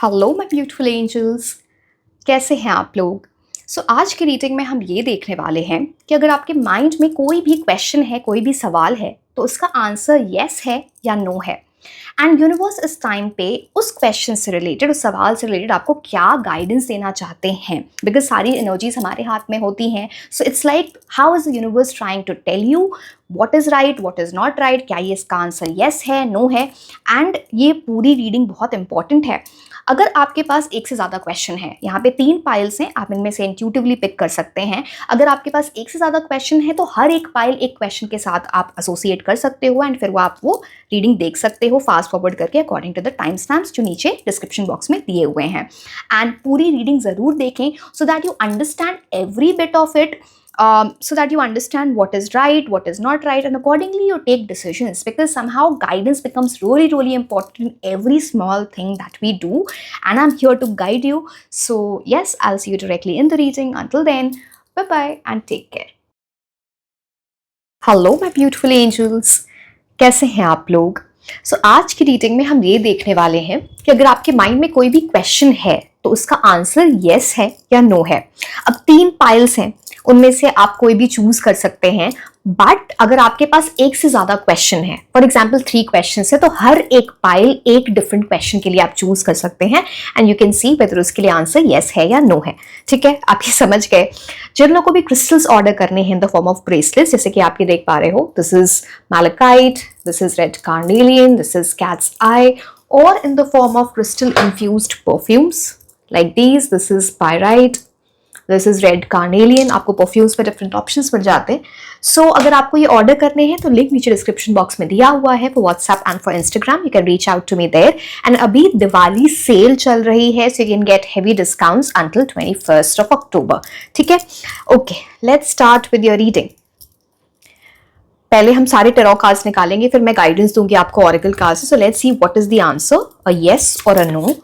Hello my beautiful angels, कैसे हैं आप लोग। आज की रीडिंग में हम ये देखने वाले हैं कि अगर आपके माइंड में कोई भी क्वेश्चन है, कोई भी सवाल है, तो उसका आंसर येस है या नो है। एंड यूनिवर्स इस टाइम पे उस क्वेश्चन से रिलेटेड, उस सवाल से रिलेटेड आपको क्या गाइडेंस देना चाहते हैं, बिकॉज सारी एनर्जीज हमारे हाथ में होती हैं। So it's like how is the universe trying to tell you what is right, what is not right, क्या ये इसका आंसर येस है, नो है। एंड ये पूरी रीडिंग बहुत इंपॉर्टेंट है। अगर आपके पास एक से ज़्यादा क्वेश्चन है, यहाँ पे 3 पाइल्स हैं, आप इनमें से इंट्यूटिवली पिक कर सकते हैं। अगर आपके पास एक से ज़्यादा क्वेश्चन है तो हर एक पाइल एक क्वेश्चन के साथ आप एसोसिएट कर सकते हो एंड फिर वो रीडिंग देख सकते हो फास्ट फॉरवर्ड करके according to the time stamps जो नीचे डिस्क्रिप्शन बॉक्स में दिए हुए हैं। एंड पूरी रीडिंग ज़रूर देखें so that you understand every bit of it, so that you understand what is right, what is not right, and accordingly you take decisions, because somehow guidance becomes really important in every small thing that we do, and I'm here to guide you. So yes, I'll see you directly in the reading. Until then, bye bye and take care. Hello my beautiful angels, कैसे हैं आप लोग। आज की reading में हम ये देखने वाले हैं कि अगर आपके माइंड में कोई भी क्वेश्चन है तो उसका आंसर येस है या नो है। अब 3 पाइल्स हैं, उनमें से आप कोई भी चूज कर सकते हैं, बट अगर आपके पास एक से ज्यादा क्वेश्चन है, फॉर एग्जाम्पल 3 क्वेश्चन है, तो हर एक पाइल एक डिफरेंट क्वेश्चन के लिए आप चूज कर सकते हैं and you can see whether उसके लिए आंसर येस है या नो है। ठीक है, आप ये समझ गए। जिन लोगों को भी क्रिस्टल्स ऑर्डर करने हैं in the form of bracelets, जैसे कि आप ये देख पा रहे हो, this is malachite, this is red carnelian, this is cat's eye, और in the form of crystal infused perfumes like these, this is pyrite, this is red carnelian। आपको परफ्यूम्स में डिफरेंट ऑप्शंस मिल जाते हैं। सो अगर आपको ये ऑर्डर करने हैं तो लिंक नीचे डिस्क्रिप्शन बॉक्स में दिया हुआ है for WhatsApp and for Instagram. You can reach out to me there. And अभी दिवाली सेल चल रही है, so you can get heavy discounts until 21st of October। ठीक है, okay, let's start with your reading. पहले हम सारे टेरो कार्ड्स निकालेंगे, फिर मैं गाइडेंस दूंगी आपको ऑरेकल कार्ड से। So let's see what is the answer, a yes or a no.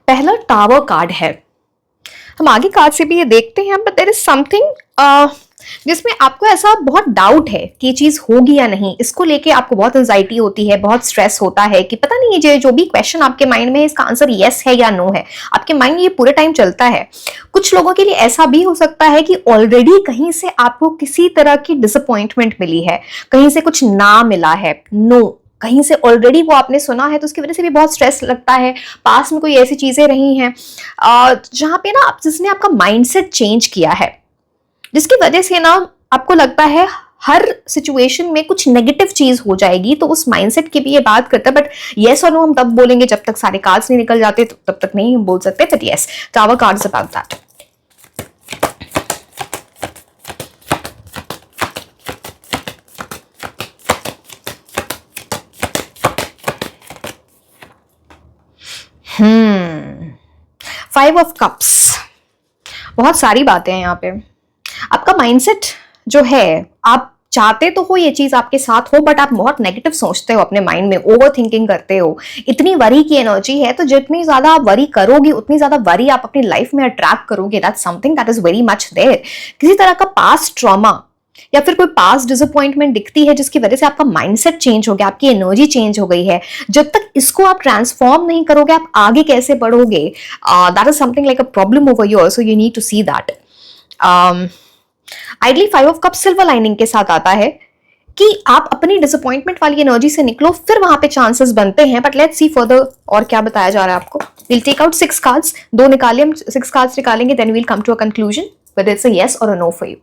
पहला टावर कार्ड है। हम आगे कार्ड से भी ये देखते हैं, बट देयर इज समथिंग जिसमें आपको ऐसा बहुत डाउट है कि ये चीज होगी या नहीं। इसको लेके आपको बहुत एंजाइटी होती है, बहुत स्ट्रेस होता है कि पता नहीं ये जो भी क्वेश्चन आपके माइंड में है इसका आंसर येस है या नो है। आपके माइंड में ये पूरे टाइम चलता है। कुछ लोगों के लिए ऐसा भी हो सकता है कि ऑलरेडी कहीं से आपको किसी तरह की डिसअपॉइंटमेंट मिली है, कहीं से कुछ ना मिला है, नो, कहीं से ऑलरेडी वो आपने सुना है, तो उसकी वजह से भी बहुत स्ट्रेस लगता है। पास में कोई ऐसी चीजें रही हैं जहां पे ना जिसने आपका माइंडसेट चेंज किया है, जिसकी वजह से ना आपको लगता है हर सिचुएशन में कुछ नेगेटिव चीज हो जाएगी। तो उस माइंडसेट की भी ये बात करता है, बट येस और नो हम तब बोलेंगे जब तक सारे कार्ड्स नहीं निकल जाते, तो तब तक नहीं हम बोल सकते। But yes, tower cards about that. Five of cups, बहुत सारी बातें हैं यहाँ पे। आपका माइंडसेट जो है, आप चाहते तो हो ये चीज आपके साथ हो, बट आप बहुत नेगेटिव सोचते हो अपने माइंड में, ओवर थिंकिंग करते हो। इतनी वरी की एनर्जी है, तो जितनी ज्यादा आप वरी करोगे उतनी ज्यादा वरी आप अपनी लाइफ में अट्रैक्ट करोगे। That's something that is very much there. किसी तरह का पास्ट ट्रॉमा या फिर कोई पास्ट डिसअपॉइंटमेंट दिखती है जिसकी वजह से आपका माइंडसेट चेंज हो गया, आपकी एनर्जी चेंज हो गई है। जब तक इसको आप ट्रांसफॉर्म नहीं करोगे, आप आगे कैसे बढ़ोगे? That is something like a problem over your, so you need to see that. Ideally 5 of cup silver lining के साथ आता है कि आप अपनी डिसअपॉइंटमेंट वाली एनर्जी से निकलो, फिर वहां पे चांसेस बनते हैं। बट लेट्स सी फर्दर और क्या बताया जा रहा है आपको। विल टेक आउट 6 कार्ड्स, 2 निकाले, हम 6 कार्ड्स निकालेंगे, then we'll come to a conclusion whether it's a yes or a no for you.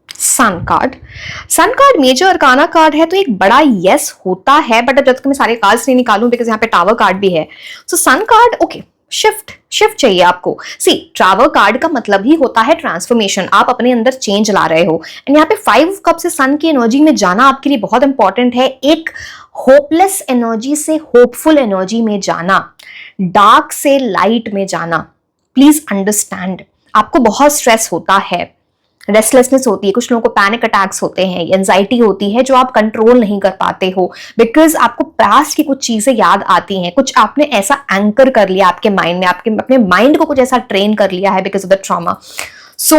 Sun card. Sun card major arcana card है, तो एक बड़ा यस होता है, बट अब जब तक मैं सारे कार्ड्स नहीं निकालूं, बिकॉज यहाँ पे टावर कार्ड भी है। सो सन कार्ड, ओके, शिफ्ट चाहिए आपको। सी, टावर कार्ड का मतलब ही होता है ट्रांसफॉर्मेशन, आप अपने अंदर चेंज ला रहे हो। एंड यहाँ पे 5 कप से सन की एनर्जी में जाना आपके लिए बहुत इंपॉर्टेंट है। एक होपलेस एनर्जी से होपफुल एनर्जी में जाना, डार्क से लाइट में जाना। प्लीज अंडरस्टैंड, आपको बहुत स्ट्रेस होता है, रेस्टलेसनेस होती है, कुछ लोगों को पैनिक अटैक्स होते हैं, एंजाइटी होती है जो आप कंट्रोल नहीं कर पाते हो बिकॉज आपको पास्ट की कुछ चीजें याद आती हैं, कुछ आपने ऐसा एंकर कर लिया आपके माइंड में, आपके अपने माइंड को कुछ ऐसा ट्रेन कर लिया है बिकॉज ऑफ द ट्रॉमा। सो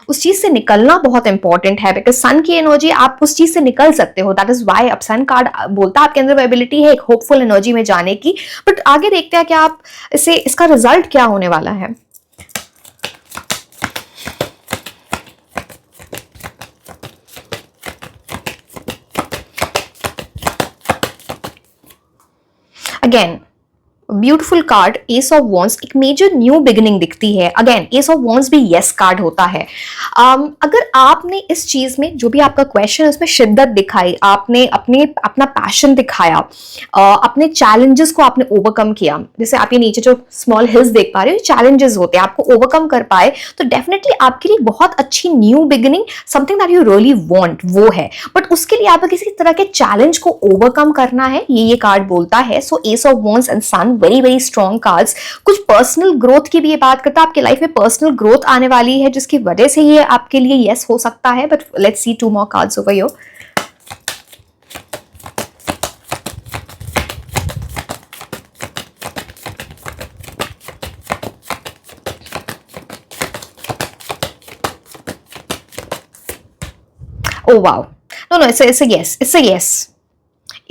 उस चीज से निकलना बहुत इंपॉर्टेंट है बिकॉज सन की एनर्जी, आप उस चीज से निकल सकते हो। दैट इज वाई अब सन कार्ड बोलता है आपके अंदर एबिलिटी है एक होपफुल एनर्जी में जाने की। बट आगे देखते हैं कि आप इसका रिजल्ट क्या होने वाला है। Again beautiful card S of wands, एक मेजर न्यू बिगिनिंग दिखती है। अगेन एस ऑफ वॉन्ड्स भी यस कार्ड होता है। अगर आपने इस चीज में जो भी आपका क्वेश्चन है उसमें शिद्दत दिखाई, आपने अपना पैशन दिखाया, अपने चैलेंजेस को आपने ओवरकम किया, जैसे आप ये नीचे जो स्मॉल हिल्स देख पा रहे हो चैलेंजेस होते हैं, आपको ओवरकम कर पाए तो डेफिनेटली आपके लिए बहुत अच्छी new beginning, something that you really want वो है। बट उसके लिए आपको किसी तरह के चैलेंज को ओवरकम करना है, ये कार्ड बोलता है। So ace of wands and sun very very strong cards. कुछ पर्सनल ग्रोथ की भी ये बात करता है, आपके लाइफ में पर्सनल ग्रोथ आने वाली है जिसकी वजह से ये आपके लिए यस हो सकता है। But let's see two more cards over here. Oh wow. No, it's a yes. It's a yes.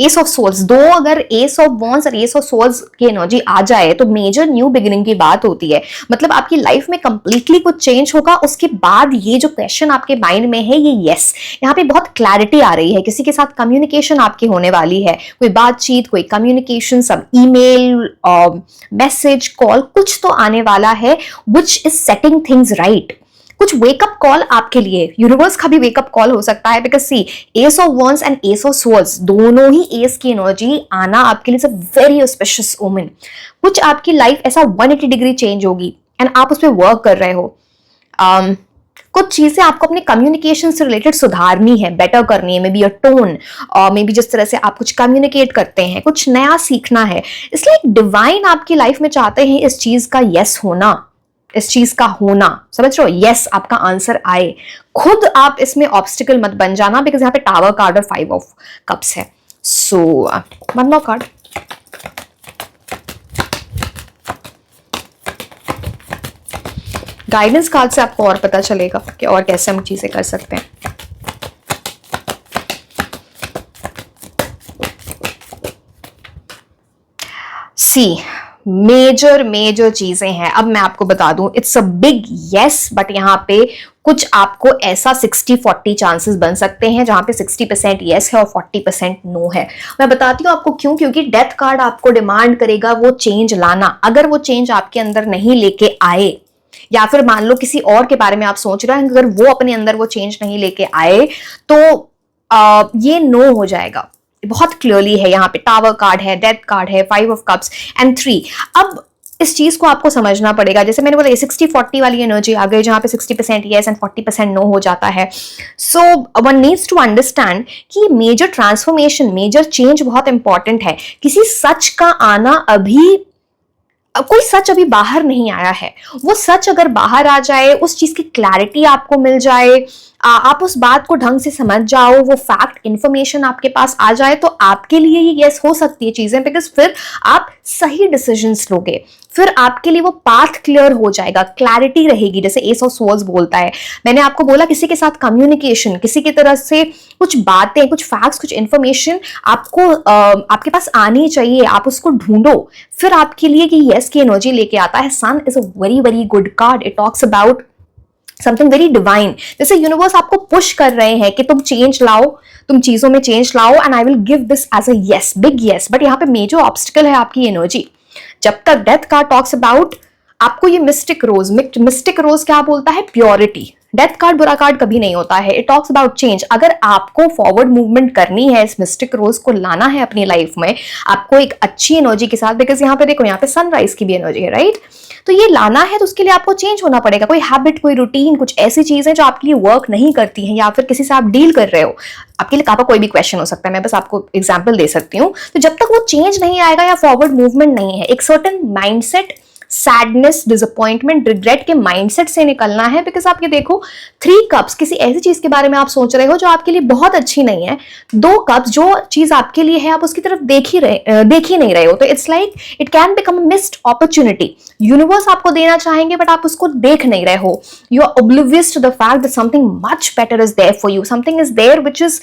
Ace of swords, दो अगर एस ऑफ वॉन्ड्स और एस ऑफ सोल्स की एनर्जी आ जाए तो मेजर न्यू बिगिनिंग की बात होती है। मतलब आपकी लाइफ में कंप्लीटली कुछ चेंज होगा। उसके बाद ये जो क्वेश्चन आपके माइंड में है ये यस, यहाँ पे बहुत क्लैरिटी आ रही है। किसी के साथ कम्युनिकेशन आपकी होने वाली है, कोई बातचीत, कोई कम्युनिकेशन, सब ईमेल, मैसेज, कॉल, कुछ तो आने वाला है which is setting things right. कुछ वेकअप कॉल आपके लिए, यूनिवर्स का भी वेकअप कॉल हो सकता है because see ace of wands and ace of swords दोनों ही एस की एनर्जी आना आपके लिए वेरी ऑस्पिशियस ओमेन। कुछ आपकी लाइफ ऐसा 180 डिग्री चेंज होगी एंड आप उस पर वर्क कर रहे हो। कुछ चीजें आपको अपने कम्युनिकेशन से रिलेटेड सुधारनी है, बेटर करनी है, मे बी अ टोन, और मे बी जिस तरह से आप कुछ कम्युनिकेट करते हैं, कुछ नया सीखना है। इसलिए डिवाइन आपकी लाइफ में चाहते हैं इस चीज का यस होना, इस चीज का होना, समझ रहे हो, यस आपका आंसर आए। खुद आप इसमें ऑब्स्टिकल मत बन जाना बिकॉज यहाँ पे टावर कार्ड और 5 ऑफ कप्स है। So one more card. Guidance card से आपको और पता चलेगा कि और कैसे हम चीजें कर सकते हैं। सी मेजर चीजें हैं। अब मैं आपको बता दूं it's a big yes, but यहाँ पे कुछ आपको ऐसा 60-40 चांसेस बन सकते हैं जहां पे 60% यस है और 40% नो है। मैं बताती हूँ आपको क्यों, क्योंकि डेथ कार्ड आपको डिमांड करेगा वो चेंज लाना। अगर वो चेंज आपके अंदर नहीं लेके आए, या फिर मान लो किसी और के बारे में आप सोच रहे हैं, अगर वो अपने अंदर वो चेंज नहीं लेके आए तो ये नो हो जाएगा। बहुत क्लियरली है, यहाँ पे टावर कार्ड है, डेथ कार्ड है, 5 ऑफ कप्स एंड 3। अब इस चीज को आपको समझना पड़ेगा, जैसे मैंने बोला 60-40 वाली एनर्जी आ गई जहां पे 60% यस एंड 40% नो हो जाता है। So one needs to understand कि मेजर ट्रांसफॉर्मेशन, मेजर चेंज बहुत इंपॉर्टेंट है। किसी सच का आना, अभी कोई सच अभी बाहर नहीं आया है, वो सच अगर बाहर आ जाए, उस चीज की क्लैरिटी आपको मिल जाए, आप उस बात को ढंग से समझ जाओ, वो फैक्ट इंफॉर्मेशन आपके पास आ जाए, तो आपके लिए ये यस हो सकती है चीजें, बिकॉज फिर आप सही डिसीजंस लोगे, फिर आपके लिए वो पाथ क्लियर हो जाएगा, क्लैरिटी रहेगी। जैसे एस ऑफ सोल्स बोलता है, मैंने आपको बोला किसी के साथ कम्युनिकेशन, किसी की तरह से कुछ बातें, कुछ फैक्ट्स, कुछ इंफॉर्मेशन आपको आपके पास आनी चाहिए, आप उसको ढूंढो, फिर आपके लिए कि यस की एनर्जी लेके आता है। Sun is a very very good card, it talks about something very divine. जैसे यूनिवर्स आपको पुश कर रहे हैं कि तुम चेंज लाओ, तुम चीजों में चेंज लाओ and I will give this as a yes, big yes. But यहाँ पे मेजर ऑब्स्टिकल है आपकी एनर्जी। जब तक डेथ कार्ड टॉक्स अबाउट आपको ये मिस्टिक रोज क्या बोलता है, प्योरिटी। डेथ कार्ड बुरा कार्ड कभी नहीं होता है, इट टॉक्स अबाउट चेंज। अगर आपको फॉरवर्ड मूवमेंट करनी है, इस मिस्टिक रोज को लाना है अपनी लाइफ में, आपको एक अच्छी एनर्जी के साथ, बिकॉज यहाँ पे देखो, यहाँ पे सनराइज की भी एनर्जी है, राइट? तो ये लाना है तो उसके लिए आपको चेंज होना पड़ेगा। कोई हैबिट, कोई रूटीन, कुछ ऐसी चीजें जो आपके लिए वर्क नहीं करती हैं, या फिर किसी से आप डील कर रहे हो, आपके लिए आपका कोई भी क्वेश्चन हो सकता है, मैं बस आपको एग्जाम्पल दे सकती हूँ। तो जब तक वो चेंज नहीं आएगा या फॉरवर्ड मूवमेंट नहीं है, एक certain mindset, sadness, disappointment, regret के माइंडसेट से निकलना है। बिकॉज आप ये देखो, 3 कप्स किसी ऐसी चीज के बारे में आप सोच रहे हो जो आपके लिए बहुत अच्छी नहीं है, 2 कप्स जो चीज आपके लिए है आप उसकी तरफ देख ही नहीं रहे हो, तो it's like it can become a missed opportunity. Universe आपको देना चाहेंगे बट आप उसको देख नहीं रहे हो। You are oblivious to the fact that something much better is there for you, something is there which is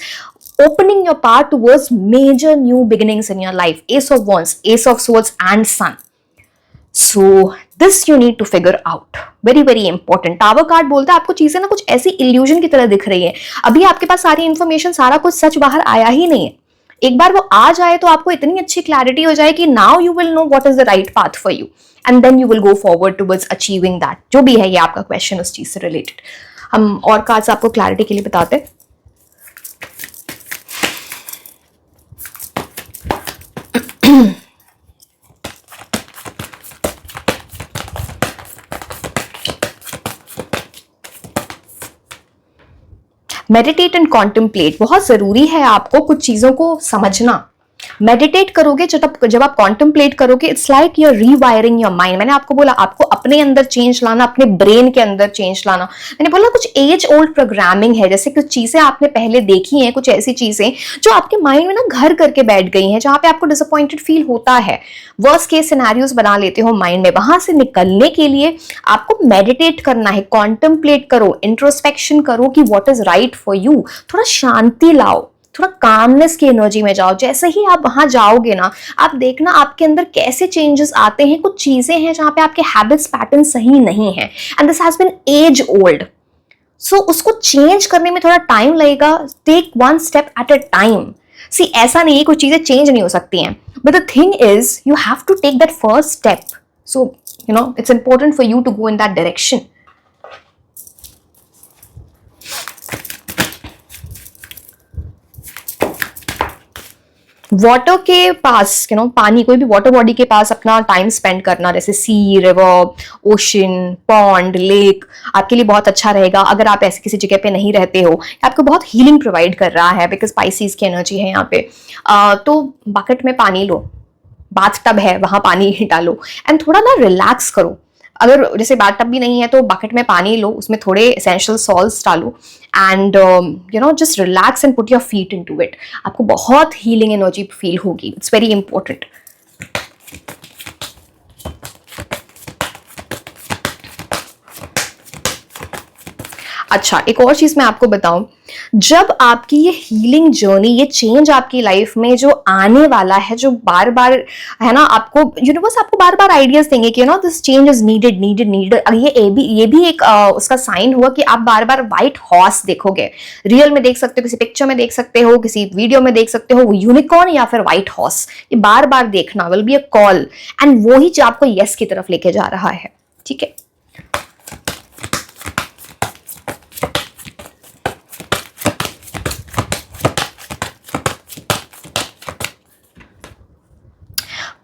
opening your path towards major new beginnings in your life. Ace of Wands, Ace of Swords and Sun. So this you need to figure out. Very very important. Tower card बोलता है आपको चीजें ना कुछ ऐसी illusion की तरह दिख रही है, अभी आपके पास सारी इंफॉर्मेशन, सारा कुछ सच बाहर आया ही नहीं है। एक बार वो आ जाए तो आपको इतनी अच्छी क्लैरिटी हो जाए कि now you will know what is the right path for you, and then you will go forward towards achieving that. जो भी है ये आपका क्वेश्चन उस चीज से रिलेटेड। हम और कार्ड्स आपको क्लैरिटी के लिए बताते हैं। मेडिटेट एंड कॉन्टेम्पलेट, बहुत जरूरी है आपको कुछ चीजों को समझना। मेडिटेट करोगे, जब आप कॉन्टेम्पलेट करोगे, it's like you are rewiring your mind. मैंने आपको बोला आपको अपने अंदर चेंज लाना, अपने ब्रेन के अंदर चेंज लाना। मैंने बोला कुछ एज ओल्ड प्रोग्रामिंग है, जैसे कुछ चीजें आपने पहले देखी हैं, कुछ ऐसी चीजें जो आपके माइंड में ना घर करके बैठ गई हैं, जहां पे आपको डिसअपॉइंटेड फील होता है, वर्स्ट केस सिनेरियोज बना लेते हो माइंड में। वहां से निकलने के लिए आपको मेडिटेट करना है, कॉन्टेम्पलेट करो, इंट्रोस्पेक्शन करो कि what is right for you. थोड़ा शांति लाओ, थोड़ा कामनेस की एनर्जी में जाओ। जैसे ही आप वहां जाओगे ना, आप देखना आपके अंदर कैसे चेंजेस आते हैं। कुछ चीजें हैं जहां पे आपके हैबिट्स पैटर्न सही नहीं है, and this has been as old, so उसको चेंज करने में थोड़ा टाइम लगेगा। Take 1 step at a time. See, ऐसा नहीं है कुछ चीजें चेंज नहीं हो सकती हैं, but the thing is you have to take that first step. So you know it's important for you to go in that direction. Water के पास, यू नो, पानी, कोई भी वाटर बॉडी के पास अपना टाइम स्पेंड करना, जैसे सी, रिवर, ओशन, पॉन्ड, लेक, आपके लिए बहुत अच्छा रहेगा। अगर आप ऐसे किसी जगह पे नहीं रहते हो, आपको बहुत हीलिंग प्रोवाइड कर रहा है, बिकॉज स्पाइसीज की एनर्जी है यहाँ पे। तो बकेट में पानी लो, बाथ टब है वहां पानी डालो, एंड थोड़ा ना रिलैक्स करो। अगर जैसे बाथ टब भी नहीं है तो बकेट में पानी लो, उसमें थोड़े एसेंशियल सॉल्ट्स डालो, and you know just relax and put your feet into it. आपको बहुत हीलिंग एनर्जी फील होगी। It's very important. अच्छा, एक और चीज मैं आपको बताऊं, जब आपकी ये हीलिंग जर्नी, ये चेंज आपकी लाइफ में जो आने वाला है, जो बार बार है ना, आपको यूनिवर्स आपको बार बार आइडियाज देंगे कि you know this change is needed needed needed. ये भी एक उसका साइन हुआ कि आप बार बार व्हाइट हॉर्स देखोगे। रियल में देख सकते हो, किसी पिक्चर में देख सकते हो, किसी वीडियो में देख सकते हो, यूनिकॉर्न या फिर व्हाइट हॉर्स। ये बार बार देखना will be a call, and वो ही आपको यस की तरफ लेके जा रहा है। ठीक है,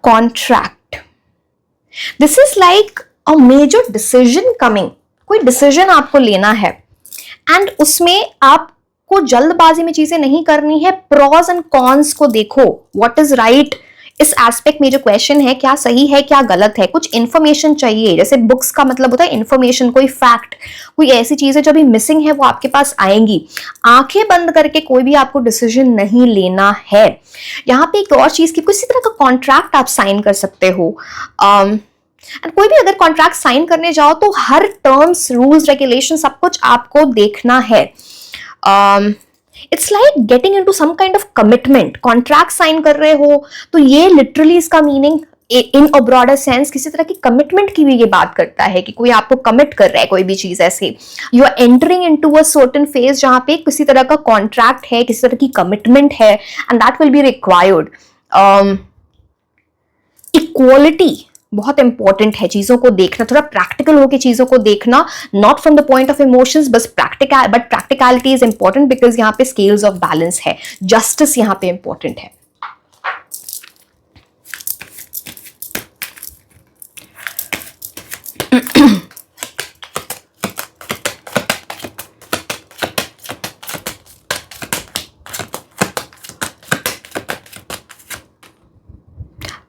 contract, this is like a major decision coming. कोई डिसीजन आपको लेना है, एंड उसमें आपको जल्दबाजी में चीजें नहीं करनी है। प्रॉज एंड कॉन्स को देखो, व्हाट इज राइट। इस एस्पेक्ट में जो क्वेश्चन है, क्या सही है क्या गलत है, कुछ इंफॉर्मेशन चाहिए। जैसे बुक्स का मतलब होता है इंफॉर्मेशन, कोई फैक्ट, कोई ऐसी चीजें जो अभी मिसिंग है वो आपके पास आएंगी। आंखें बंद करके कोई भी आपको डिसीजन नहीं लेना है। यहाँ पे एक और चीज की, किसी तरह का कॉन्ट्रैक्ट आप साइन कर सकते हो। कोई भी अगर कॉन्ट्रैक्ट साइन करने जाओ तो हर टर्म्स, रूल्स, रेगुलेशन सब कुछ आपको देखना है। It's like getting into some kind of commitment. Contract sign कर रहे हो तो ये लिटरली इसका meaning in a broader sense किसी तरह की कमिटमेंट की भी ये बात करता है कि कोई आपको कमिट कर रहा है कोई भी चीज। ऐसे you are entering into a certain phase जहां पे किसी तरह का कॉन्ट्रैक्ट है, किसी तरह की कमिटमेंट है, and that will be required. Equality बहुत इंपॉर्टेंट है, चीजों को देखना, थोड़ा प्रैक्टिकल होकर चीजों को देखना, not from the point of emotions, बस प्रैक्टिकलिटी इज इंपॉर्टेंट, बिकॉज यहाँ पे स्केल्स ऑफ बैलेंस है। जस्टिस यहाँ पे इंपॉर्टेंट है।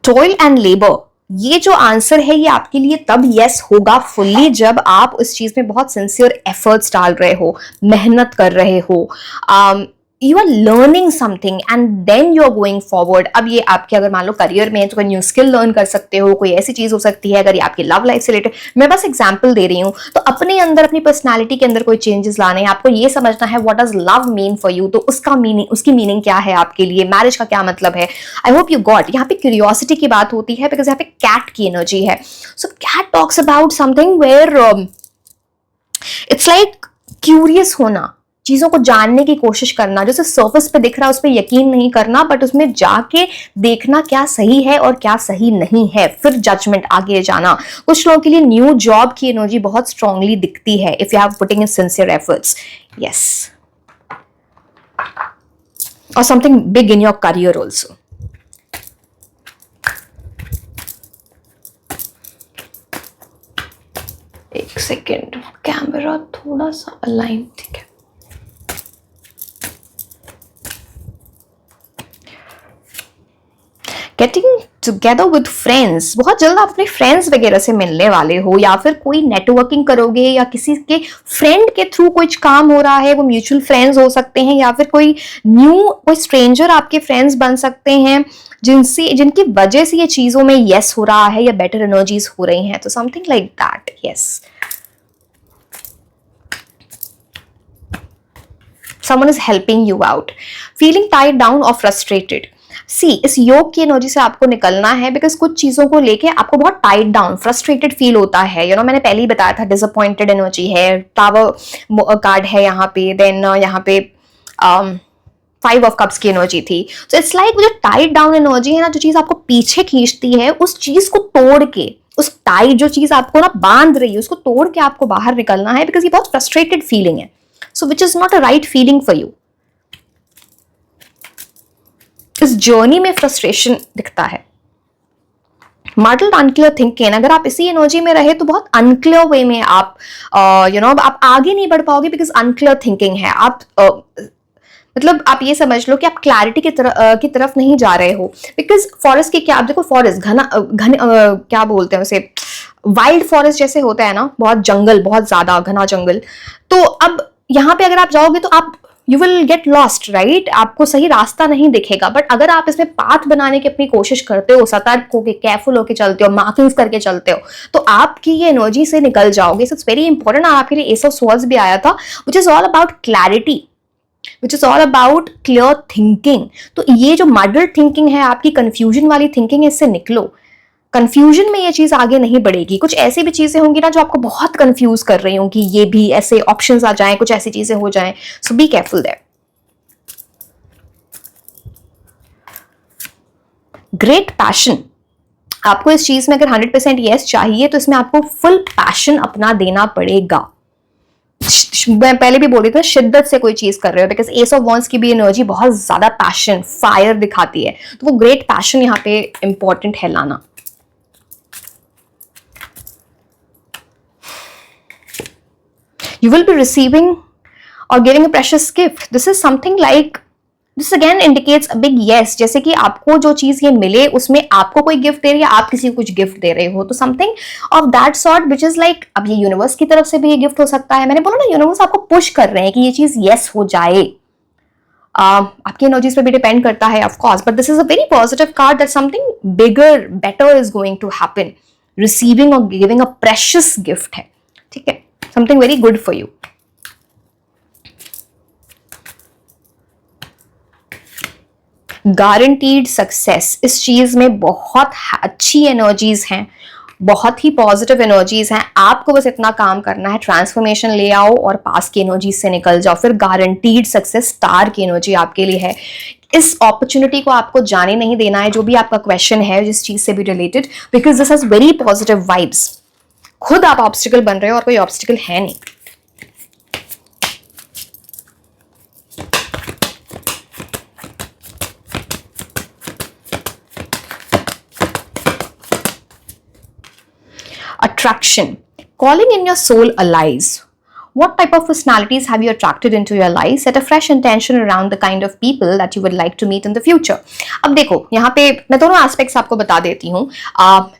टॉयल एंड लेबर, ये जो आंसर है ये आपके लिए तब यस होगा फुल्ली जब आप उस चीज में बहुत सिंसियर एफर्ट्स डाल रहे हो, मेहनत कर रहे हो, you are learning something and then you are going forward. अब ये आपके अगर मान लो करियर में है तो कोई न्यू स्किल लर्न कर सकते हो, कोई ऐसी चीज हो सकती है, अगर ये आपकी लव लाइफ से रिलेटेड, मैं बस एग्जांपल दे रही हूँ। तो अपने अंदर अपनी पर्सनैलिटी के अंदर कोई चेंजेस लाने हैं, आपको ये समझना है what does love mean for you, तो उसका मीनिंग, उसकी मीनिंग क्या है आपके लिए, मैरिज का क्या मतलब है। I hope you got. यहाँ पे क्यूरियोसिटी की बात होती है बिकॉज यहाँ पे कैट की एनर्जी है। So cat talks about something where it's like curious होना, चीजों को जानने की कोशिश करना, जो सिर्फ सर्फेस पे दिख रहा है उस पर यकीन नहीं करना, बट उसमें जाके देखना क्या सही है और क्या सही नहीं है, फिर जजमेंट आगे जाना। कुछ लोगों के लिए न्यू जॉब की एनर्जी बहुत स्ट्रांगली दिखती है if you have putting in sincere efforts. Yes, और something big in your career also. एक सेकेंड, कैमरा थोड़ा सा अलाइन, ठीक है। गेटिंग टुगेदर विद फ्रेंड्स, बहुत जल्द आप अपने फ्रेंड्स वगैरह से मिलने वाले हो, या फिर कोई नेटवर्किंग करोगे, या किसी के फ्रेंड के थ्रू कुछ काम हो रहा है, वो म्यूचुअल फ्रेंड्स हो सकते हैं, या फिर कोई न्यू, कोई स्ट्रेंजर आपके फ्रेंड्स बन सकते हैं जिनकी वजह से ये चीजों में यस हो रहा है या बेटर एनर्जीज हो रही हैं। तो something like that. Yes, someone is helping you out, feeling tied down or frustrated। सी, इस योग की एनर्जी से आपको निकलना है बिकॉज कुछ चीजों को लेके आपको बहुत टाइट डाउन, फ्रस्ट्रेटेड फील होता है। मैंने पहले ही बताया था, डिसअपॉइंटेड एनर्जी है, टावर कार्ड है यहाँ पे, देन यहाँ पे 5 ऑफ कप्स की एनर्जी थी। तो इट्स लाइक जो टाइट डाउन एनर्जी है ना, जो चीज आपको पीछे खींचती है, उस चीज को तोड़ के, उस टाइट जो चीज आपको ना बांध रही है उसको तोड़ के आपको बाहर निकलना है, बिकॉज ये बहुत फ्रस्ट्रेटेड फीलिंग है। So which is not a right feeling for you. इस जर्नी में फ्रस्ट्रेशन दिखता है। मॉडल्ड अनक्लियर थिंकिंग, अगर आप इसी एनर्जी में रहे तो बहुत अनक्लियर वे में आप आप आगे नहीं बढ़ पाओगे बिकॉज अनक्लियर थिंकिंग है। आप मतलब आप ये समझ लो कि आप क्लैरिटी की तरफ नहीं जा रहे हो, बिकॉज फॉरेस्ट की क्या, आप देखो फॉरेस्ट क्या बोलते हैं उसे, वाइल्ड फॉरेस्ट जैसे होता है ना, बहुत जंगल, बहुत ज्यादा घना जंगल। तो अब यहाँ पे अगर आप जाओगे तो आप you will get lost, right, आपको सही रास्ता नहीं दिखेगा। बट अगर आप इसमें पाथ बनाने की अपनी कोशिश करते हो, सतर्क होके, केयरफुल होके चलते हो, मार्किंग्स करके चलते हो, तो आपकी ये एनर्जी से निकल जाओगे। So it's very important. आपके लिए एस ऑफ स्वॉर्ड्स भी आया था, which is all about clarity, which is all about clear thinking. तो ये जो मॉडल्ड थिंकिंग है, आपकी कंफ्यूजन वाली थिंकिंग है, इससे निकलो। कंफ्यूजन में ये चीज आगे नहीं बढ़ेगी। कुछ ऐसी भी चीजें होंगी ना जो आपको बहुत कंफ्यूज कर रही होंगी, ये भी ऐसे ऑप्शंस आ जाएं, कुछ ऐसी चीजें हो जाएं। So be careful there. Great passion, आपको इस चीज में अगर 100% यस चाहिए तो इसमें आपको फुल पैशन अपना देना पड़ेगा। मैं पहले भी बोल रही थी, शिद्दत से कोई चीज कर रहे हो, बिकॉज एस ऑफ वॉन्ड्स की भी एनर्जी बहुत ज्यादा पैशन, फायर दिखाती है। तो वो ग्रेट पैशन यहाँ पे इंपॉर्टेंट है लाना। You will be receiving or giving a precious gift. This is something like, this again indicates a big yes, जैसे कि आपको जो चीज ये मिले उसमें आपको कोई गिफ्ट दे रही है, आप किसी को कुछ गिफ्ट दे रहे हो, तो something of that sort which is like, अब ये यूनिवर्स की तरफ से भी ये गिफ्ट हो सकता है। मैंने बोला ना, यूनिवर्स आपको पुश कर रहे हैं कि ये चीज yes हो जाए। आपकी एनर्जीज पे भी डिपेंड करता है of course, but this is a very positive card that something bigger, better is going to happen. Receiving और गिविंग अ प्रेशियस गिफ्ट है, ठीक है, something very good for you. Guaranteed success, इस चीज में बहुत अच्छी एनर्जीज हैं, बहुत ही पॉजिटिव एनर्जीज हैं। आपको बस इतना काम करना है, ट्रांसफॉर्मेशन ले आओ और पास की एनर्जीज से निकल जाओ। फिर गारंटीड सक्सेस, स्टार की एनर्जी आपके लिए है। इस अपॉर्चुनिटी को आपको जाने नहीं देना है, जो भी आपका क्वेश्चन है जिस चीज से भी related, because this has very positive vibes. खुद आप ऑब्स्टिकल बन रहे हो और कोई ऑब्स्टिकल है नहीं। Attraction, calling in your soul aligns, What type of personalities have you attracted into your life? Set a fresh intention around the kind of people that you would like to meet in the future. अब देखो यहाँ पे मैं दोनों aspects आपको बता देती हूँ.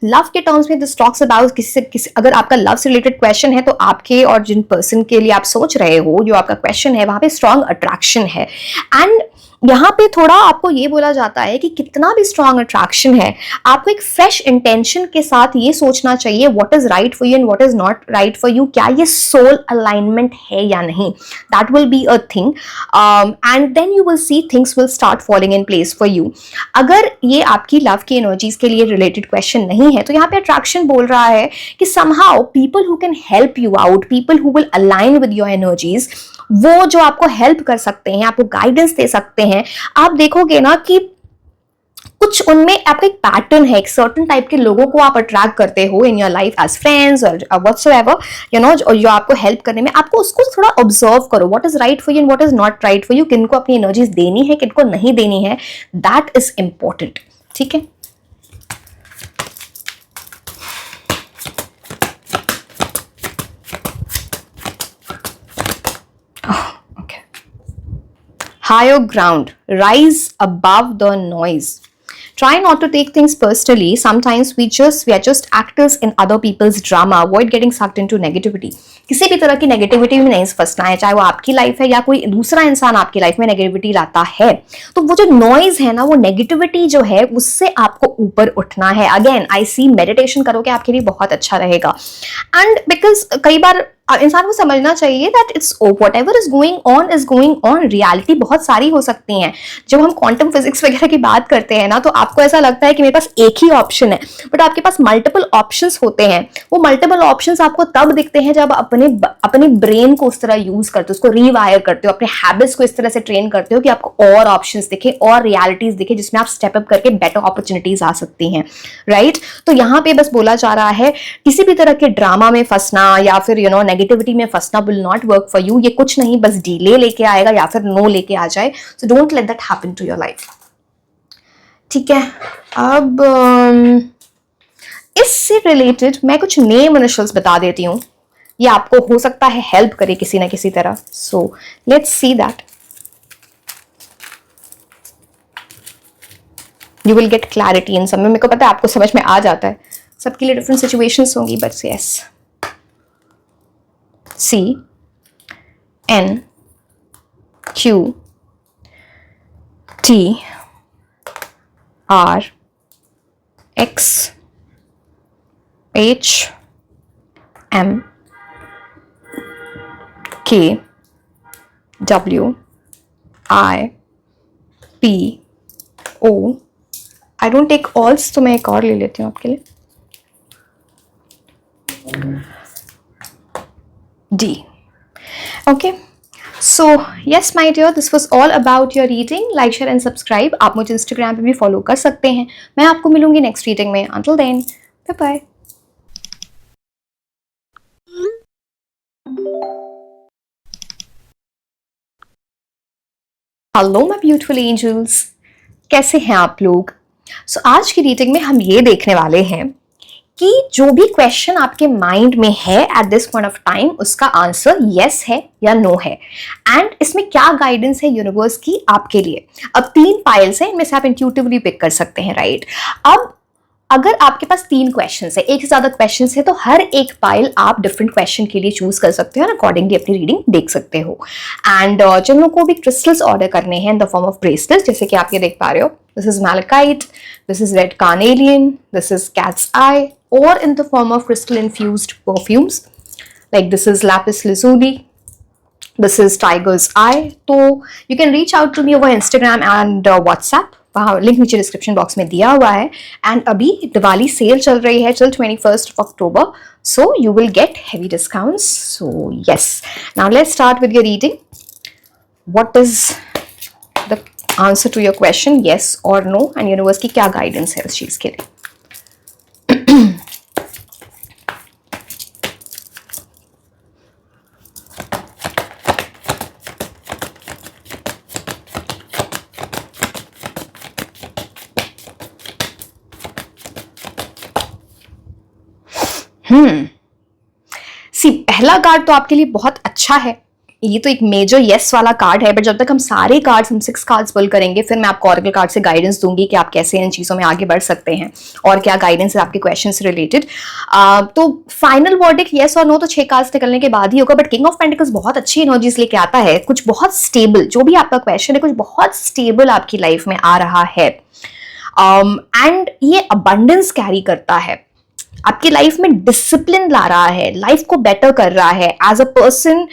लव के टर्म्स में दिस टॉक्स अबाउट किसी अगर आपका लव से रिलेटेड क्वेश्चन है तो आपके और जिन पर्सन के लिए आप सोच रहे हो, जो आपका क्वेश्चन है, वहां पे स्ट्रॉन्ग अट्रैक्शन है. एंड यहाँ पे थोड़ा आपको ये बोला जाता है कि कितना भी स्ट्रॉन्ग अट्रैक्शन है, आपको एक फ्रेश इंटेंशन के साथ ये सोचना चाहिए what is right for you and what is not right for you. क्या ये सोल अलाइनमेंट है या नहीं? That will be a thing and then you will see things will start falling in place for you. अगर ये आपकी love की energies के लिए रिलेटेड क्वेश्चन नहीं है तो यहाँ पे अट्रैक्शन बोल रहा है कि somehow people who can help you out, people who will align with your energies, वो जो आपको हेल्प कर सकते हैं, आपको गाइडेंस दे सकते हैं, आप देखोगे ना कि कुछ उनमें आपका एक पैटर्न है, एक सर्टेन टाइप के लोगों को आप अट्रैक्ट करते हो in your life as friends और व्हाटसोएवर, यू नो, जो आपको हेल्प करने में. आपको उसको थोड़ा ऑब्जर्व करो, what is right for you and what is not right for you, किनको अपनी एनर्जीज देनी है, किनको नहीं देनी है. That is important. ठीक है. Higher ground, rise above the noise. Try not to take things personally. Sometimes we are just actors in other people's drama. Avoid getting sucked into negativity. किसी भी तरह की नेगेटिविटी में नहीं फंसना है, चाहे वो आपकी लाइफ है या कोई दूसरा इंसान आपकी लाइफ में नेगेटिविटी लाता है. तो वो जो नॉइज है ना, वो नेगेटिविटी जो है, उससे आपको ऊपर उठना है. अगेन आई सी मेडिटेशन करोगे आपके लिए बहुत अच्छा रहेगा. एंड बिकॉज कई बार इंसान को समझना चाहिए that it's whatever is going on. Reality बहुत सारी हो सकती हैं. जब हम क्वांटम फिजिक्स वगैरह की बात करते हैं ना, तो आपको ऐसा लगता है कि मेरे पास एक ही ऑप्शन है, बट आपके पास मल्टीपल ऑप्शंस होते हैं. वो मल्टीपल ऑप्शंस आपको तब दिखते हैं जब अपने ब्रेन को उस तरह यूज करते हो, उसको रीवायर करते हो, अपने हैबिट्स को इस तरह से ट्रेन करते हो कि आपको और ऑप्शंस दिखे, और रियलिटीज दिखे जिसमें आप स्टेप अप करके बेटर अपॉर्चुनिटीज आ सकती हैं. राइट. तो यहाँ पे बस बोला जा रहा है किसी भी तरह के ड्रामा में फंसना या फिर यू नो नेगेटिविटी में फंसना will not work for you. ये कुछ नहीं, बस डिले लेके आएगा या फिर नो लेके आ जाए. So don't let that happen to your life. ठीक है. अब इससे रिलेटेड मैं कुछ नेम इनिशियल्स बता देती हूँ, ये आपको हो सकता है हेल्प करे किसी ना किसी तरह. So let's see that. You will get clarity in सब में. मेरे को पता है आपको समझ में आ जाता है, सबके लिए डिफरेंट सिचुएशंस होंगी, but yes. C N Q T R X H M K W I P O. I don't take alls, तो मैं एक और ले लेती हूँ आपके लिए. D. Okay. So yes my dear, this was all about your reading. Like, share and subscribe. आप मुझे Instagram पे भी follow कर सकते हैं. मैं आपको मिलूंगी next reading में. Until then, bye bye. Hello my beautiful angels. कैसे हैं आप लोग? So आज की reading में हम ये देखने वाले हैं कि जो भी क्वेश्चन आपके माइंड में है at this point of time, उसका आंसर यस है या नो है. एंड इसमें क्या गाइडेंस है यूनिवर्स की आपके लिए. अब 3 पाइल्स हैं, इनमें से आप इंट्यूटिवली पिक कर सकते हैं. राइट. अब अगर आपके पास 3 क्वेश्चंस है, एक से ज्यादा क्वेश्चंस है, तो हर एक पाइल आप डिफरेंट क्वेश्चन के लिए चूज कर सकते हो और अकॉर्डिंगली अपनी रीडिंग देख सकते हो. एंड जिन लोगों को भी क्रिस्टल्स ऑर्डर करने हैं in the form of bracelets, जैसे कि आप ये देख पा रहे हो, this is malachite, this is red carnelian, this is cat's eye, or in the form of crystal infused perfumes like this is lapis lazuli, this is tiger's eye. तो you can reach out to me over Instagram and WhatsApp. वहाँ link नीचे description box में दिया हुआ है. And अभी Diwali sale चल रही है till 21st of October, so you will get heavy discounts. So yes, now let's start with your reading. What is the answer to your question, yes or no, and universe की क्या guidance है उस चीज के लिए. सी पहला card तो आपके लिए बहुत अच्छा है, ये तो एक मेजर येस वाला कार्ड है, बट जब तक हम सारे कार्ड्स, हम 6 कार्ड्स पुल करेंगे, फिर मैं आपको ऑरेकल कार्ड से गाइडेंस दूंगी कि आप कैसे इन चीज़ों में आगे बढ़ सकते हैं और क्या गाइडेंस है आपके क्वेश्चन से रिलेटेड। तो फाइनल वर्डिक्ट येस और नो तो 6 कार्ड्स निकलने के बाद ही होगा, बट किंग ऑफ पेंटिकल्स बहुत अच्छी एनर्जीज लेके आता है, कुछ बहुत स्टेबल, जो भी आपका क्वेश्चन है कुछ बहुत स्टेबल आपकी लाइफ में आ रहा है, एंड ये अबंडेंस कैरी करता है, आपकी लाइफ में डिसिप्लिन ला रहा है, लाइफ को बेटर कर रहा है as a person,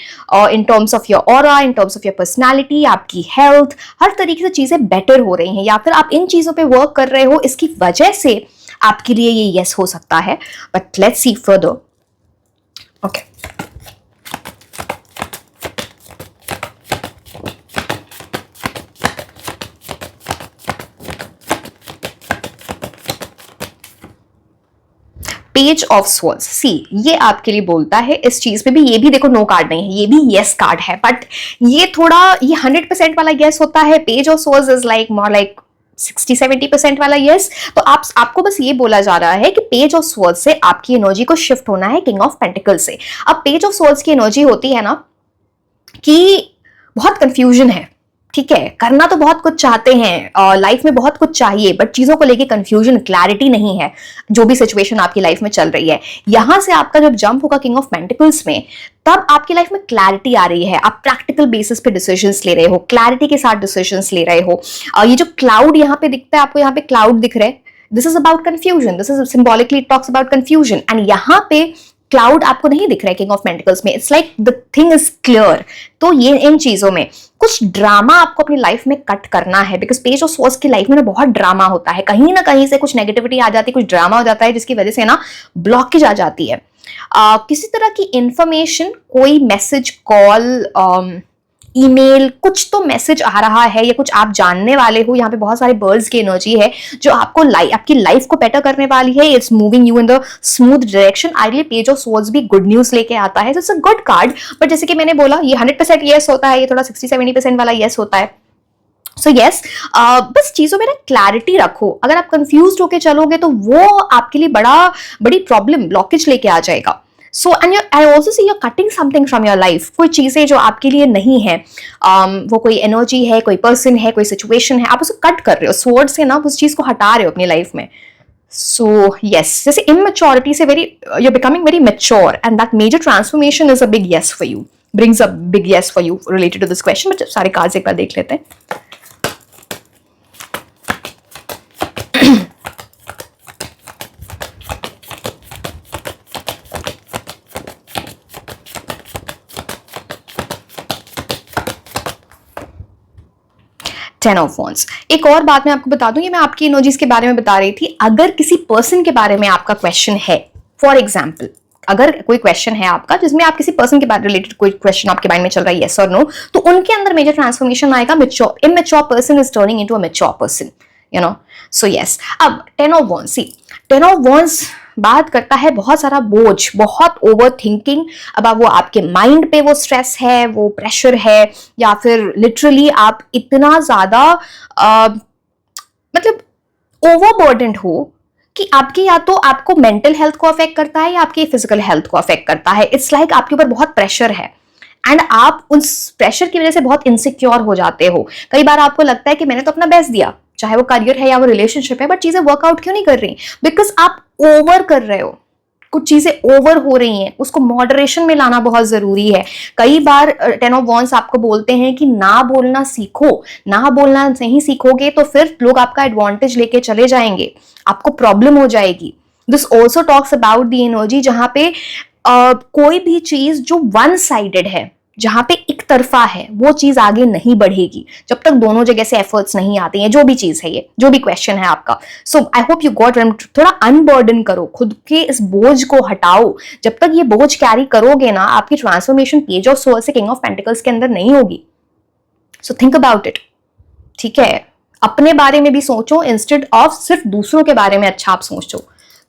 in terms of your aura, in terms of your personality, आपकी हेल्थ, हर तरीके से चीजें बेटर हो रही हैं, या फिर आप इन चीजों पे वर्क कर रहे हो, इसकी वजह से आपके लिए ये यस हो सकता है। But let's see further. Okay, page of swords, see ये आपके लिए बोलता है इस चीज पे भी, ये भी देखो नो कार्ड नहीं है, ये भी यस कार्ड है, बट ये थोड़ा, ये 100% वाला यस होता है, page of swords is like more like 60-70% वाला यस। तो आपको बस ये बोला जा रहा है कि पेज ऑफ स्वॉर्ड्स से आपकी एनर्जी को शिफ्ट होना है किंग ऑफ पेंटिकल्स से। अब पेज ऑफ स्वॉर्ड्स की एनर्जी होती है ना कि बहुत कंफ्यूजन है, ठीक है, करना तो बहुत कुछ चाहते हैं, लाइफ में बहुत कुछ चाहिए, बट चीजों को लेके कंफ्यूजन, क्लैरिटी नहीं है, जो भी सिचुएशन आपकी लाइफ में चल रही है। यहां से आपका जब जंप होगा किंग ऑफ पेंटिकल्स में, तब आपकी लाइफ में क्लैरिटी आ रही है, आप प्रैक्टिकल बेसिस पे डिसीजंस ले रहे हो, क्लैरिटी के साथ डिसीजंस ले रहे हो। ये जो क्लाउड यहाँ पे दिखता है, आपको यहाँ पे क्लाउड दिख रहे हैं, this is about confusion, this is symbolically talks about confusion, and यहाँ पे क्लाउड आपको नहीं दिख रहा है किंग ऑफ पेंटिकल्स में, it's like the thing is clear. तो ये इन चीजों में कुछ ड्रामा आपको अपनी लाइफ में कट करना है, बिकॉज पेज ऑफ स्वॉर्ड्स की लाइफ में ना बहुत ड्रामा होता है, कहीं ना कहीं से कुछ नेगेटिविटी आ जाती है, कुछ ड्रामा हो जाता है, जिसकी वजह से ना ब्लॉकेज आ जाती है। किसी तरह की इंफॉर्मेशन, कोई मैसेज, कॉल, ईमेल, कुछ तो मैसेज आ रहा है, या कुछ आप जानने वाले हो, यहाँ पे बहुत सारे बर्ड्स की एनर्जी है जो आपको आपकी लाइफ को बेटर करने वाली है, it's moving you in the smooth direction. Ideally page of swords भी गुड न्यूज लेके आता है, it's a good card, but जैसे कि मैंने बोला ये 100% यस होता है, ये थोड़ा 60-70% वाला यस होता है। सो यस, बस चीजों में ना क्लैरिटी रखो, अगर आप कंफ्यूज होके चलोगे तो वो आपके लिए बड़ी प्रॉब्लम, ब्लॉकेज लेके आ जाएगा। So and I also see you're cutting something from your life, कोई चीजें जो आपके लिए नहीं है, वो कोई एनर्जी है, कोई पर्सन है, कोई सिचुएशन है, आप उसको कट कर रहे हो, स्वॉर्ड से ना उस चीज को हटा रहे हो अपनी लाइफ में। सो यस, जैसे इमेच्योरिटी से you're becoming very mature, and that major transformation is a big yes for you, brings a big yes for you related to this question। but सारे कार्ड्स एक बार देख लेते हैं। 10 ऑफ वॉन्ड्स। एक और बात मैं आपको बता दूं, ये मैं आपकी एनर्जीज के बारे में बता रही थी, अगर किसी पर्सन के बारे में आपका क्वेश्चन है, फॉर एग्जाम्पल अगर कोई क्वेश्चन है आपका जिसमें आप किसी पर्सन के बारे रिलेटेड कोई क्वेश्चन आपके माइंड में चल रहा है, येस और नो, तो उनके अंदर मेजर ट्रांसफॉर्मेशन आएगा, immature person is turning into a mature person, you know. So yes, अब 10 of wands, see 10 of wands बात करता है बहुत सारा बोझ, बहुत ओवर थिंकिंग, अब वो आपके माइंड पे वो स्ट्रेस है, वो प्रेशर है, या फिर लिटरली आप इतना ज्यादा मतलब ओवरबर्डन्ड हो कि आपकी, या तो आपको मेंटल हेल्थ को अफेक्ट करता है या आपकी फिजिकल हेल्थ को अफेक्ट करता है। इट्स लाइक आपके ऊपर बहुत प्रेशर है, एंड आप उस प्रेशर की वजह से बहुत इनसिक्योर हो जाते हो। कई बार आपको लगता है कि मैंने तो अपना बेस्ट दिया, चाहे वो करियर है या वो रिलेशनशिप है, बट चीजें वर्कआउट क्यों नहीं कर रही? बिकॉज आप ओवर कर रहे हो, कुछ चीजें ओवर हो रही हैं, उसको मॉडरेशन में लाना बहुत जरूरी है। कई बार 10 ऑफ वॉन्ड्स आपको बोलते हैं कि ना बोलना सीखो, ना बोलना नहीं सीखोगे तो फिर लोग आपका एडवांटेज लेके चले जाएंगे, आपको प्रॉब्लम हो जाएगी। This also talks about the energy जहां पे कोई भी चीज जो वन साइडेड है, जहां पे एक तरफा है, वो चीज आगे नहीं बढ़ेगी जब तक दोनों जगह से एफर्ट्स नहीं आते हैं। जो भी चीज है, ये जो भी क्वेश्चन है आपका, सो आई होप यू गॉट, थोड़ा अनबर्डन करो, खुद के इस बोझ को हटाओ। जब तक ये बोझ कैरी करोगे ना, आपकी ट्रांसफॉर्मेशन पेज ऑफ सोर्स से किंग ऑफ पेंटिकल्स के अंदर नहीं होगी। सो थिंक अबाउट इट, ठीक है? अपने बारे में भी सोचो इंस्टेड ऑफ सिर्फ दूसरों के बारे में अच्छा आप सोचो।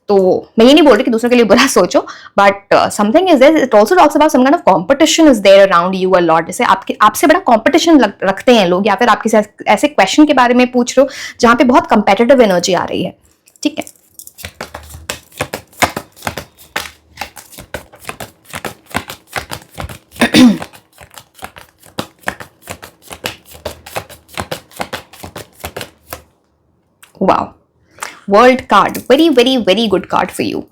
तो मैं ये नहीं बोल रही कि दूसरों के लिए बुरा सोचो, but something is there, it also talks about some kind of competition is there around you a lot. जैसे आपसे बड़ा कंपटीशन रखते हैं लोग, या फिर आप किसी ऐसे क्वेश्चन के बारे में पूछ रहे हो जहां पे बहुत कंपेटिटिव एनर्जी आ रही है, ठीक है? Wow, world card, very very very good card for you.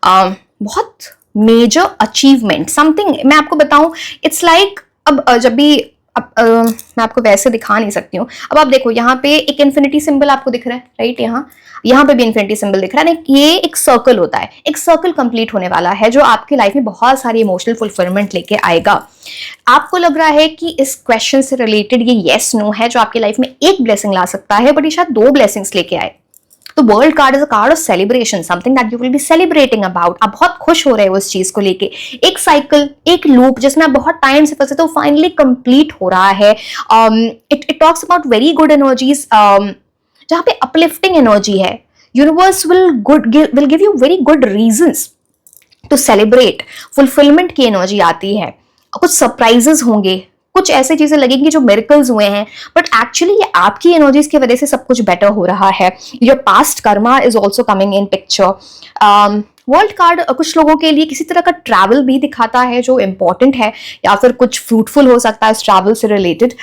बहुत मेजर अचीवमेंट, समथिंग मैं आपको बताऊं, इट्स लाइक अब जब भी अब मैं आपको वैसे दिखा नहीं सकती हूँ। अब आप देखो यहाँ पे एक इन्फिनिटी सिंबल आपको दिख रहा है, राइट? यहाँ पे भी इन्फिनिटी सिंबल दिख रहा है ना। ये एक सर्कल होता है, एक सर्कल कंप्लीट होने वाला है जो आपकी लाइफ में बहुत सारी इमोशनल फुलफिलमेंट लेके आएगा। आपको लग रहा है कि इस क्वेश्चन से रिलेटेड ये येस नो है जो आपकी लाइफ में एक ब्लेसिंग ला सकता है, बट ये शायद 2 ब्लेसिंग्स लेके आए। तो world card is a card of celebration, something that you will be celebrating about. आप बहुत खुश हो रहे हो उस चीज को लेके। एक साइकिल, एक लूप जिसमें आप बहुत टाइम से फंसे थे, वो फाइनली कंप्लीट हो रहा है। It talks about very good energies, जहां पे अपलिफ्टिंग एनर्जी है। Universe will give you very good reasons to celebrate. Fulfilment की एनर्जी आती है, कुछ सरप्राइजेस होंगे, कुछ ऐसी चीजें लगेंगी जो मिरेकल्स हुए हैं, बट एक्चुअली ये आपकी एनर्जीज की वजह से सब कुछ बेटर हो रहा है। Your past Karma is also coming in picture. World card कुछ लोगों के लिए किसी तरह का ट्रैवल भी दिखाता है जो इंपॉर्टेंट है, या फिर कुछ फ्रूटफुल हो सकता है इस ट्रैवल से related.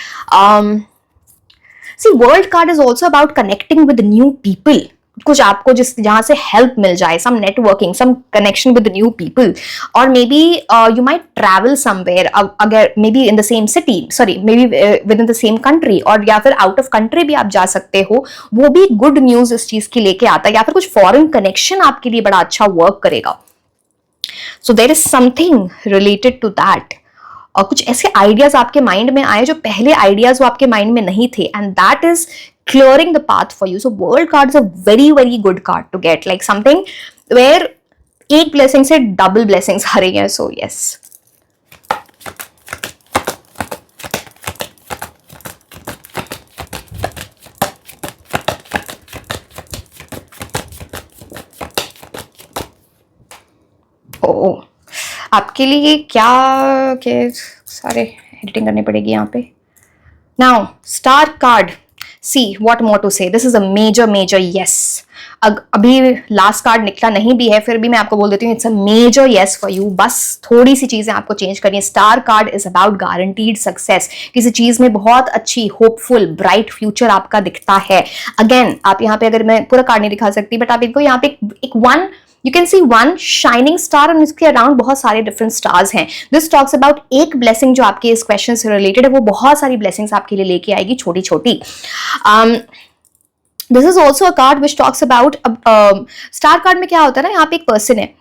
See, world card is also about connecting with new people. कुछ आपको जहां से हेल्प मिल जाए, some networking, some connection with new people, और maybe you might travel somewhere, अगर maybe in the same city, sorry maybe within the same country, और या फिर आउट ऑफ कंट्री भी आप जा सकते हो। वो भी गुड न्यूज इस चीज की लेके आता है, या फिर कुछ फॉरेन कनेक्शन आपके लिए बड़ा अच्छा वर्क करेगा। So there is something related to that. और कुछ ऐसे आइडियाज आपके माइंड में आए जो पहले आइडियाज वो आपके माइंड में नहीं थे, and that is clearing the path for you. So world card is a very very good card to get, like something where एक blessing से double blessings आ रही हैं. So yes. ओ, आपके लिए क्या के सारे एडिटिंग करनी पड़ेगी यहाँ पे. Now star card. See what more to say. This is a major yes. अभी लास्ट कार्ड निकला नहीं भी है, फिर भी मैं आपको बोल देती हूँ it's a major yes for you. बस थोड़ी सी चीजें आपको चेंज करनी है. Star card is about guaranteed success. किसी चीज में बहुत अच्छी होपफुल ब्राइट फ्यूचर आपका दिखता है. अगेन आप यहाँ पे, अगर मैं पूरा कार्ड नहीं दिखा सकती, बट आप इनको यहाँ पे एक one, you can see one shining star, और इसके अराउंड बहुत सारे डिफरेंट स्टार्स हैं. दिस टॉक्स अबाउट एक ब्लेसिंग जो आपके इस क्वेश्चन से रिलेटेड है, वो बहुत सारी ब्लेसिंग्स आपके लिए लेके आएगी, छोटी छोटी. This is also a card which talks about, star card में क्या होता है ना, यहाँ पे एक पर्सन है,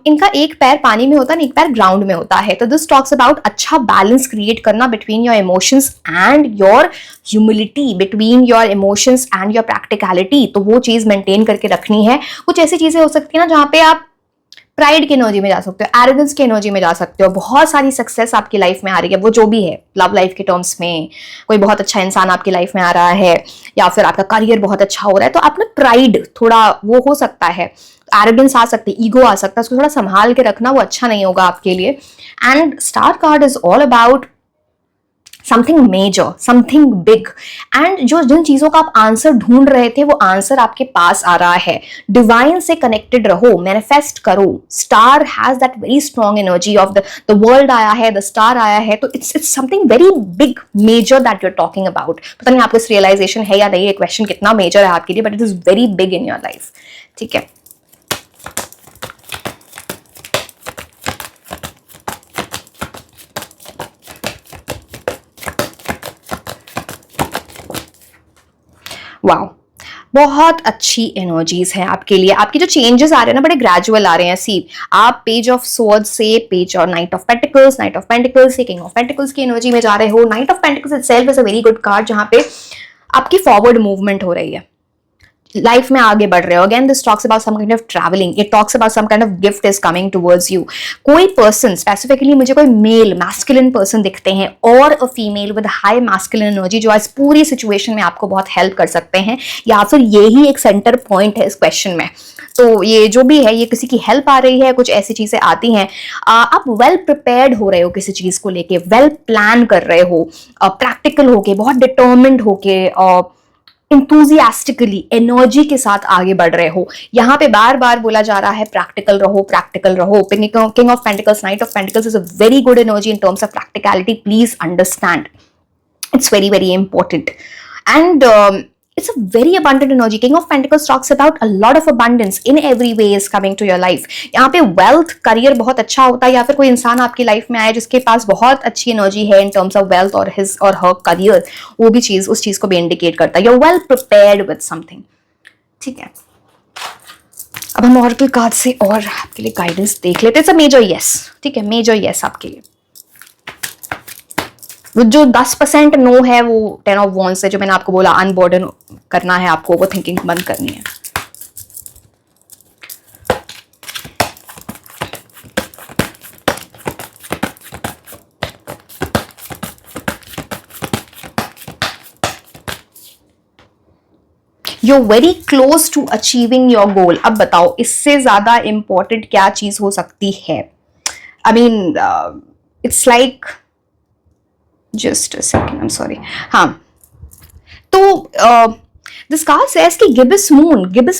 इनका एक पैर पानी में होता है, एक पैर ग्राउंड में होता है. तो दिस टॉक्स अबाउट अच्छा बैलेंस क्रिएट करना between your emotions and your humility, between your emotions and your practicality. तो वो चीज मेंटेन करके रखनी है. कुछ ऐसी चीजें हो सकती है ना जहाँ पे आप प्राइड की एनर्जी में जा सकते हो, एरोगेंस की एनर्जी में जा सकते हो. बहुत सारी सक्सेस आपकी लाइफ में आ रही है, वो जो भी है, लव लाइफ के टर्म्स में कोई बहुत अच्छा इंसान आपकी लाइफ में आ रहा है, या फिर आपका करियर बहुत अच्छा हो रहा है, तो आप ना प्राइड थोड़ा वो हो सकता है, एरोगेंस आ सकती है, ईगो आ सकता है, उसको थोड़ा संभाल के रखना, वो अच्छा नहीं होगा आपके लिए. And star card is all about something major, something big. And जो जिन चीजों का आप आंसर ढूंढ रहे थे, वो आंसर आपके पास आ रहा है. डिवाइन से कनेक्टेड रहो, मैनिफेस्ट करो. Star has that very strong energy of the world आया है, द स्टार आया है, तो it's something very big major that you are talking about. पता नहीं आपको इस रियलाइजेशन है या नहीं, ये क्वेश्चन कितना मेजर है आपके लिए, but it is very big in your life. ठीक है. वाओ, बहुत अच्छी एनर्जीज हैं आपके लिए. आपके जो चेंजेस आ रहे हैं ना, बड़े ग्रेजुअल आ रहे हैं. सी, आप पेज ऑफ स्वॉर्ड्स से पेज और नाइट ऑफ पेंटिकल्स से किंग ऑफ पेंटिकल्स की एनर्जी में जा रहे हो. Night of pentacles itself is a very good card, जहां पे आपकी फॉरवर्ड मूवमेंट हो रही है, लाइफ में आगे बढ़ रहे हो. Again this talks about some kind of travelling. It talks about some kind of gift is coming towards you. कोई पर्सन, स्पेसिफिकली मुझे कोई मेल मैस्कुलिन पर्सन दिखते हैं, और a female with high masculine energy, जो इस पूरी सिचुएशन में आपको बहुत हेल्प कर सकते हैं, या फिर यही एक सेंटर पॉइंट है इस क्वेश्चन में. तो ये जो भी है, ये किसी की हेल्प आ रही है, कुछ ऐसी चीजें आती हैं. आप वेल प्रिपेयर्ड हो रहे हो किसी चीज को लेके, वेल प्लान कर रहे हो, प्रैक्टिकल होके, बहुत डिटर्मिन्ड होके, इंथुजियास्टिकली एनर्जी के साथ आगे बढ़ रहे हो. यहाँ पे बार बार बोला जा रहा है प्रैक्टिकल रहो, प्रैक्टिकल रहो. King of pentacles, night of pentacles is a very good energy in terms of practicality. Please understand, it's very very important. And It's a very abundant energy. King of Pentacles talks about a lot of abundance in every way is coming to your life. यहाँ पे wealth, career बहुत अच्छा होता है, या फिर कोई इंसान आपकी लाइफ में आए जिसके पास बहुत अच्छी एनर्जी है in terms of wealth और his or her career, वो भी चीज उस चीज को भी इंडिकेट करता है. You're well prepared with something. ठीक है, अब हम ऑरेकल कार्ड से और आपके लिए गाइडेंस देख लेते हैं. It's a major yes. ठीक है, मेजर यस आपके लिए. वो जो 10% नो है वो 10 ऑफ वॉन्ड्स है, जो मैंने आपको बोला अनबर्डन करना है आपको, वो थिंकिंग बंद करनी है. You're very close to achieving your goal. अब बताओ इससे ज्यादा इंपॉर्टेंट क्या चीज हो सकती है? I mean, it's like just a second, I'm sorry. हाँ, तो दिस कार्ड सेज कि गिब्बस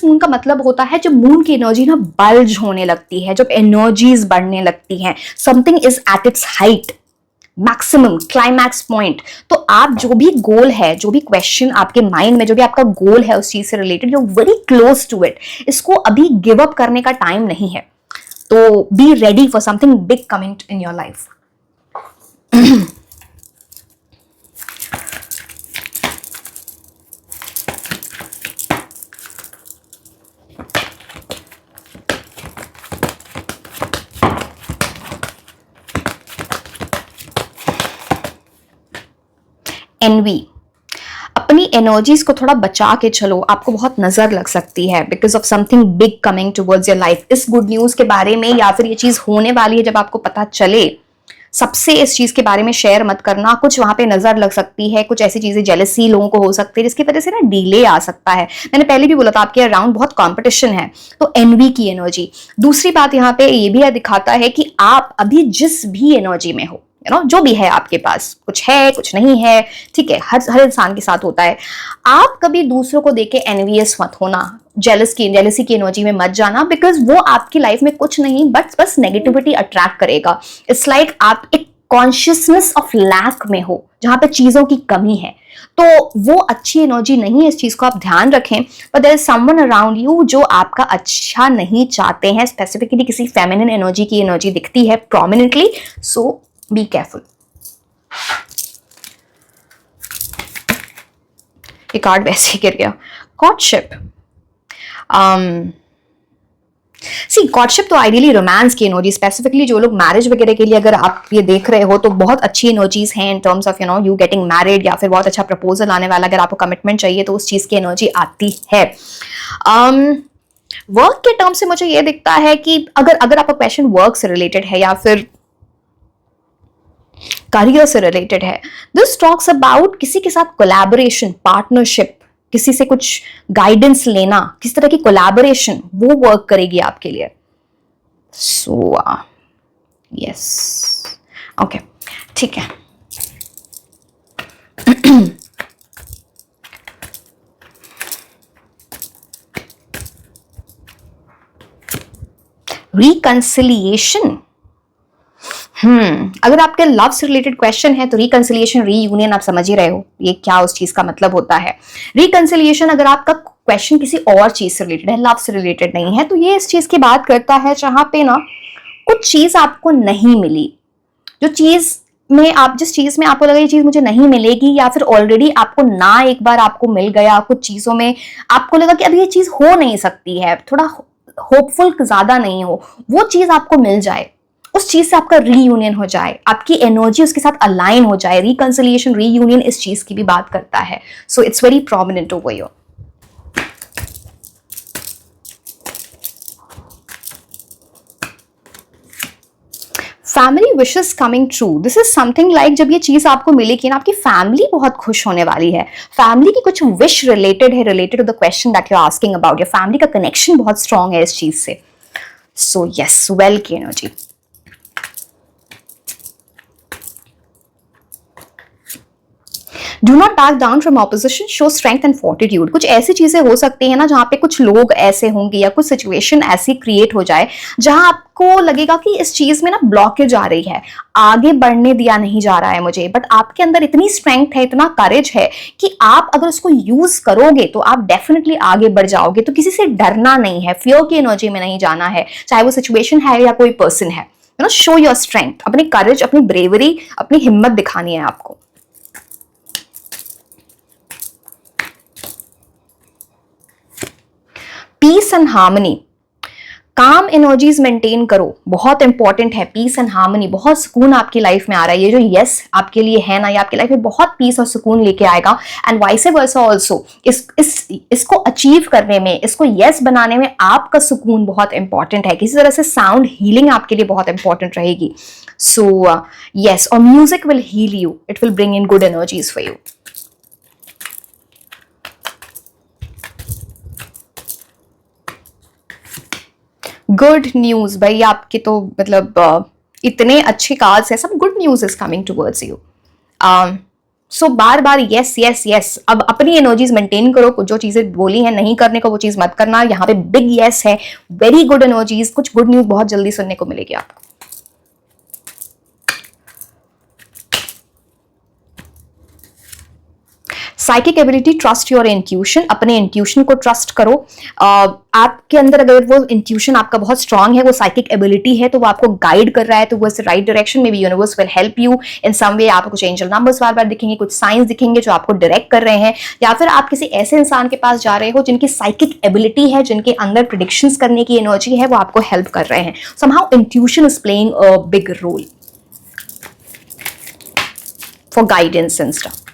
मून का मतलब होता है जब मून की एनर्जी ना बल्ज होने लगती है, जब एनर्जीज बढ़ने लगती हैं, something is at its height, maximum climax point. तो आप जो भी गोल है, जो भी क्वेश्चन आपके माइंड में, जो भी आपका गोल है उस चीज से related, you very close to it. इसको अभी गिव अप करने का टाइम नहीं है. तो be ready for something big coming in your life. Envy, अपनी एनर्जीज को थोड़ा बचा के चलो, आपको बहुत नजर लग सकती है because of something big coming towards your life. इस गुड न्यूज के बारे में या फिर ये चीज होने वाली है जब आपको पता चले, सबसे इस चीज के बारे में शेयर मत करना. कुछ वहां पे नजर लग सकती है, कुछ ऐसी चीजें, जेलसी लोगों को हो सकती है जिसकी वजह से ना डिले आ सकता है. मैंने पहले भी बोला था आपके अराउंड बहुत कंपटीशन है, तो एनवी की एनर्जी. दूसरी बात यहाँ पे ये भी दिखाता है कि आप अभी जिस भी एनर्जी में हो, जो भी है आपके पास, कुछ है कुछ नहीं है, ठीक है, हर इंसान के साथ होता है. आप कभी दूसरों को देख के एनवियस मत होना, जेलसी की एनर्जी में मत जाना, बिकॉज वो आपकी लाइफ में कुछ नहीं बस नेगेटिविटी अट्रैक्ट करेगा. इट्स लाइक आप एक कॉन्शियसनेस ऑफ लैक में हो, जहां पे चीजों की कमी है, तो वो अच्छी एनर्जी नहीं है. इस चीज को आप ध्यान रखें. But there is someone around you जो आपका अच्छा नहीं चाहते हैं. स्पेसिफिकली किसी फेमिनिन एनर्जी की एनर्जी दिखती है प्रोमिनेंटली, सो बी केयरफुल. ये कार्ड वैसे ही गिर गया. कॉर्टशिप. सी, कॉर्टशिप तो आइडियली रोमांस की एनर्जी, स्पेसिफिकली जो लोग मैरिज वगैरह के लिए अगर आप ये देख रहे हो तो बहुत अच्छी एनर्जीज हैं इन terms of you getting married, या फिर बहुत अच्छा प्रपोजल आने वाला, अगर आपको कमिटमेंट चाहिए तो उस चीज की एनर्जी आती है. वर्क के टर्म से मुझे ये दिखता है कि अगर आपका क्वेश्चन वर्क से रिलेटेड है या फिर करियर से रिलेटेड है, दिस टॉक्स अबाउट किसी के साथ कोलैबोरेशन, पार्टनरशिप, किसी से कुछ गाइडेंस लेना, किस तरह की कोलैबोरेशन, वो वर्क करेगी आपके लिए. सो यस, ओके, ठीक है. रिकंसिलिएशन. अगर आपके लव से रिलेटेड क्वेश्चन है तो रिकंसिलिएशन, रीयूनियन, आप समझ ही रहे हो ये क्या उस चीज का मतलब होता है. रिकंसिलिएशन अगर आपका क्वेश्चन किसी और चीज से रिलेटेड है, लव से रिलेटेड नहीं है, तो ये इस चीज की बात करता है जहां पे ना कुछ चीज आपको नहीं मिली, जिस चीज में आपको लगा ये चीज मुझे नहीं मिलेगी, या फिर ऑलरेडी आपको ना एक बार आपको मिल गया, कुछ चीजों में आपको लगा कि अब ये चीज हो नहीं सकती है, थोड़ा होपफुल ज्यादा नहीं हो, वो चीज आपको मिल जाए, उस चीज से आपका रीयूनियन हो जाए, आपकी एनर्जी उसके साथ अलाइन हो जाए. रिकंसिलिएशन, रीयूनियन इस चीज की भी बात करता है. So it's very prominent over here. Family wishes coming true. This is something like जब ये चीज आपको मिलेगी ना, आपकी फैमिली बहुत खुश होने वाली है. फैमिली की कुछ विश रिलेटेड है, related to the question that you are asking about. Your family का कनेक्शन बहुत स्ट्रांग है इस चीज से. सो यस, वेल की energy. Do not back down from opposition, show strength and fortitude. कुछ ऐसी चीजें हो सकती है ना जहाँ पे कुछ लोग ऐसे होंगे या कुछ सिचुएशन ऐसी क्रिएट हो जाए जहां आपको लगेगा कि इस चीज में ना ब्लॉकेज आ रही है, आगे बढ़ने दिया नहीं जा रहा है मुझे, बट आपके अंदर इतनी स्ट्रेंथ है, इतना करेज है कि आप अगर उसको यूज करोगे तो आप डेफिनेटली आगे बढ़ जाओगे। तो किसी से डरना नहीं है, फियर की एनर्जी में नहीं जाना है, चाहे वो सिचुएशन है या कोई पर्सन है। You know, show your strength, अपनी करेज, अपनी ब्रेवरी, अपनी हिम्मत दिखानी है आपको। पीस एंड हार्मनी, काम एनर्जीज मेंटेन करो, बहुत इंपॉर्टेंट है। पीस एंड हार्मनी, बहुत सुकून आपकी लाइफ में आ रहा है, ये जो यस आपके लिए है ना, ये आपकी लाइफ में बहुत पीस और सुकून लेके आएगा। एंड वाइस वर्सा ऑल्सो, इसको अचीव करने में, इसको यस बनाने में आपका सुकून बहुत इंपॉर्टेंट है। किसी तरह से साउंड हीलिंग आपके लिए बहुत इंपॉर्टेंट रहेगी। सो यस, और music will heal you, it will bring in good energies for you. Good news भाई, आपके तो मतलब इतने अच्छे कार्ड्स हैं, सब good news is coming towards you. So बार बार यस यस यस, अब अपनी एनर्जीज मेंटेन करो, जो चीजें बोली हैं नहीं करने को वो चीज मत करना। यहाँ पे बिग यस है, वेरी गुड एनर्जीज, कुछ गुड न्यूज बहुत जल्दी सुनने को मिलेगी आपको। Psychic ability, trust your intuition, अपने इंट्यूशन को ट्रस्ट करो। आपके अंदर अगर वो इंट्यूशन आपका बहुत स्ट्रांग है, वो साइकिक एबिलिटी है, तो वो आपको गाइड कर रहा है तो वो राइट डायरेक्शन में भी। Universe will help you in some way. आपको कुछ एंजल नंबर्स बार बार दिखेंगे, कुछ साइंस दिखेंगे जो आपको डायरेक्ट कर रहे हैं, या फिर आप किसी ऐसे इंसान के पास जा रहे हो जिनकी साइकिक एबिलिटी है, जिनके अंदर प्रिडिक्शंस करने की एनर्जी है, वो आपको हेल्प कर रहे हैं। Somehow intuition is playing a big role for guidance and stuff.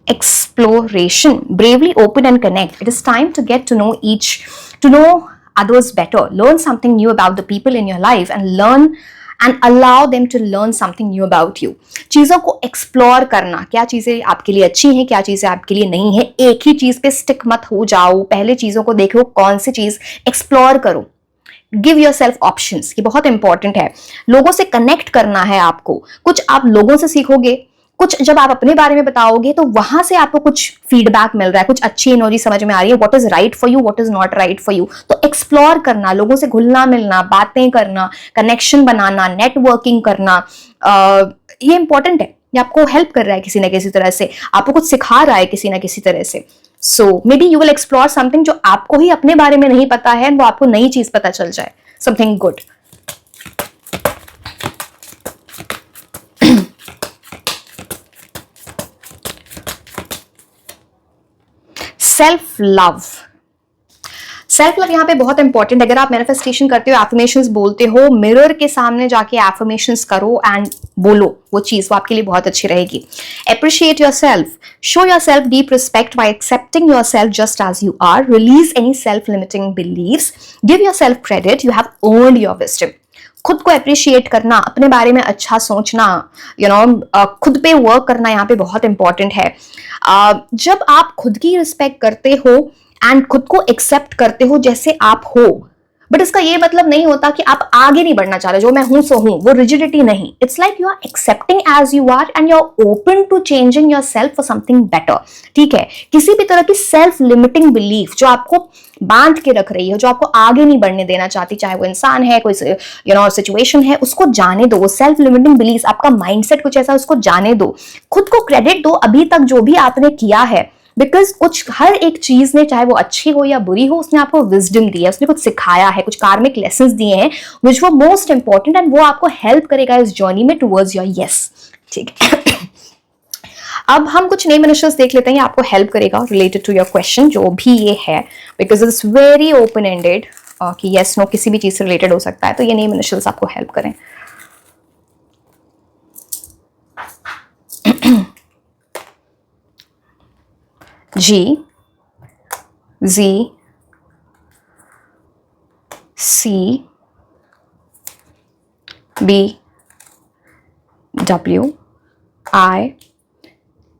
Exploration, bravely open and connect. It is time to get to know others better. Learn something new about the people in your life and allow them to learn something new about you. चीजों को explore करना, क्या चीजें आपके लिए अच्छी हैं, क्या चीजें आपके लिए नहीं है। एक ही चीज पे स्टिक मत हो जाओ, पहले चीजों को देखो कौन सी चीज, एक्सप्लोर करो। गिव योर सेल्फ ऑप्शंस, ये बहुत इंपॉर्टेंट है। लोगों से कनेक्ट करना है आपको, कुछ आप लोगों से सीखोगे, कुछ जब आप अपने बारे में बताओगे तो वहां से आपको कुछ फीडबैक मिल रहा है, कुछ अच्छी एनर्जी समझ में आ रही है, what is right for you, what is not right for you. तो एक्सप्लोर करना, लोगों से घुलना मिलना, बातें करना, कनेक्शन बनाना, नेटवर्किंग करना, ये इंपॉर्टेंट है। ये आपको हेल्प कर रहा है किसी ना किसी तरह से, आपको कुछ सिखा रहा है किसी ना किसी तरह से। So maybe you will explore something जो आपको ही अपने बारे में नहीं पता है, वो आपको नई चीज पता चल जाए, something good. Self love, self love यहाँ पे बहुत इंपॉर्टेंट है। अगर आप मैनिफेस्टेशन करते हो, एफर्मेशंस बोलते हो, मिरर के सामने जाके एफर्मेशंस करो एंड बोलो वो चीज, वो आपके लिए बहुत अच्छी रहेगी। Appreciate yourself, show yourself deep respect by accepting yourself just as you are. Release any self limiting beliefs, give yourself credit, you have earned your wisdom. खुद को अप्रिशिएट करना, अपने बारे में अच्छा सोचना, खुद पे वर्क करना यहाँ पे बहुत इंपॉर्टेंट है। जब आप खुद की रिस्पेक्ट करते हो एंड खुद को एक्सेप्ट करते हो जैसे आप हो, बट इसका ये मतलब नहीं होता कि आप आगे नहीं बढ़ना चाह रहे, जो मैं हूं सो हूं, वो रिजिडिटी नहीं। It's like you are accepting as you are and you are open to changing yourself for something better. ठीक है, किसी भी तरह की सेल्फ लिमिटिंग बिलीफ जो आपको बांध के रख रही है, जो आपको आगे नहीं बढ़ने देना चाहती, चाहे वो इंसान है, कोई सिचुएशन है, उसको जाने दो। वो सेल्फ लिमिटिंग बिलीफ, आपका माइंडसेट कुछ ऐसा, उसको जाने दो। खुद को क्रेडिट दो अभी तक जो भी आपने किया है, बिकॉज कुछ हर एक चीज ने, चाहे वो अच्छी हो या बुरी हो, उसने आपको विजडम दी है, उसने कुछ सिखाया है, कुछ कार्मिक लेसन्स दिए हैं विच वो मोस्ट इंपॉर्टेंट, एंड वो आपको हेल्प करेगा इस जर्नी में टुवर्ड्स योर यस। ठीक है, अब हम कुछ नेम इनिशियल्स देख लेते हैं, आपको हेल्प करेगा रिलेटेड टू योर क्वेश्चन जो भी ये है, because it's very open ended कि यस नो किसी भी चीज से रिलेटेड हो सकता है, तो ये नेम इनिशियल्स आपको हेल्प करें। G, Z, C, B, W, I,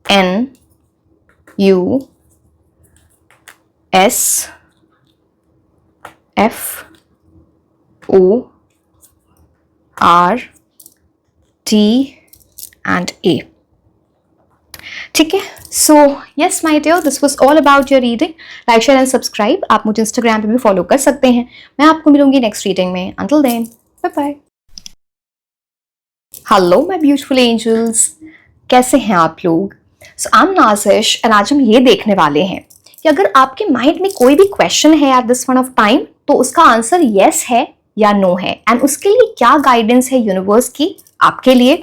N, U, S, F, and A. ठीक है, so yes my dear, this was all about your reading. Like, share and subscribe. आप मुझे इंस्टाग्राम पे भी फॉलो कर सकते हैं. मैं आपको मिलूंगी नेक्स्ट रीडिंग में. Until then, bye bye. Hello my beautiful angels, कैसे हैं आप लोग? सो आई एम नाज़िश एंड आज हम ये देखने वाले हैं कि अगर आपके माइंड में कोई भी क्वेश्चन है at this point of time, तो उसका आंसर येस है या नो है, एंड उसके लिए क्या गाइडेंस है यूनिवर्स की आपके लिए.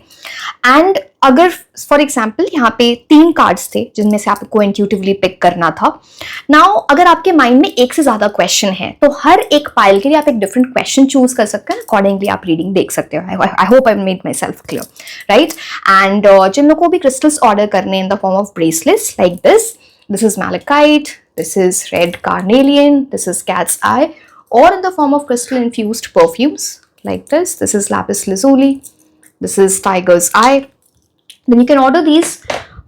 एंड अगर फॉर एग्जाम्पल यहाँ पे 3 कार्ड्स थे जिनमें से आपको इंट्यूटिवली पिक करना था. नाउ अगर आपके माइंड में एक से ज्यादा क्वेश्चन है तो हर एक पाइल के लिए आप एक डिफरेंट क्वेश्चन चूज कर सकते हैं. अकॉर्डिंगली आप रीडिंग देख सकते हो. I hope I made myself clear, right. And जिन लोगों को भी क्रिस्टल्स ऑर्डर करने in the form of bracelets like this is malachite, this is red carnelian, this is cat's eye, or in the form of crystal infused perfumes like this is lapis lazuli, this is tiger's eye. Then you can order these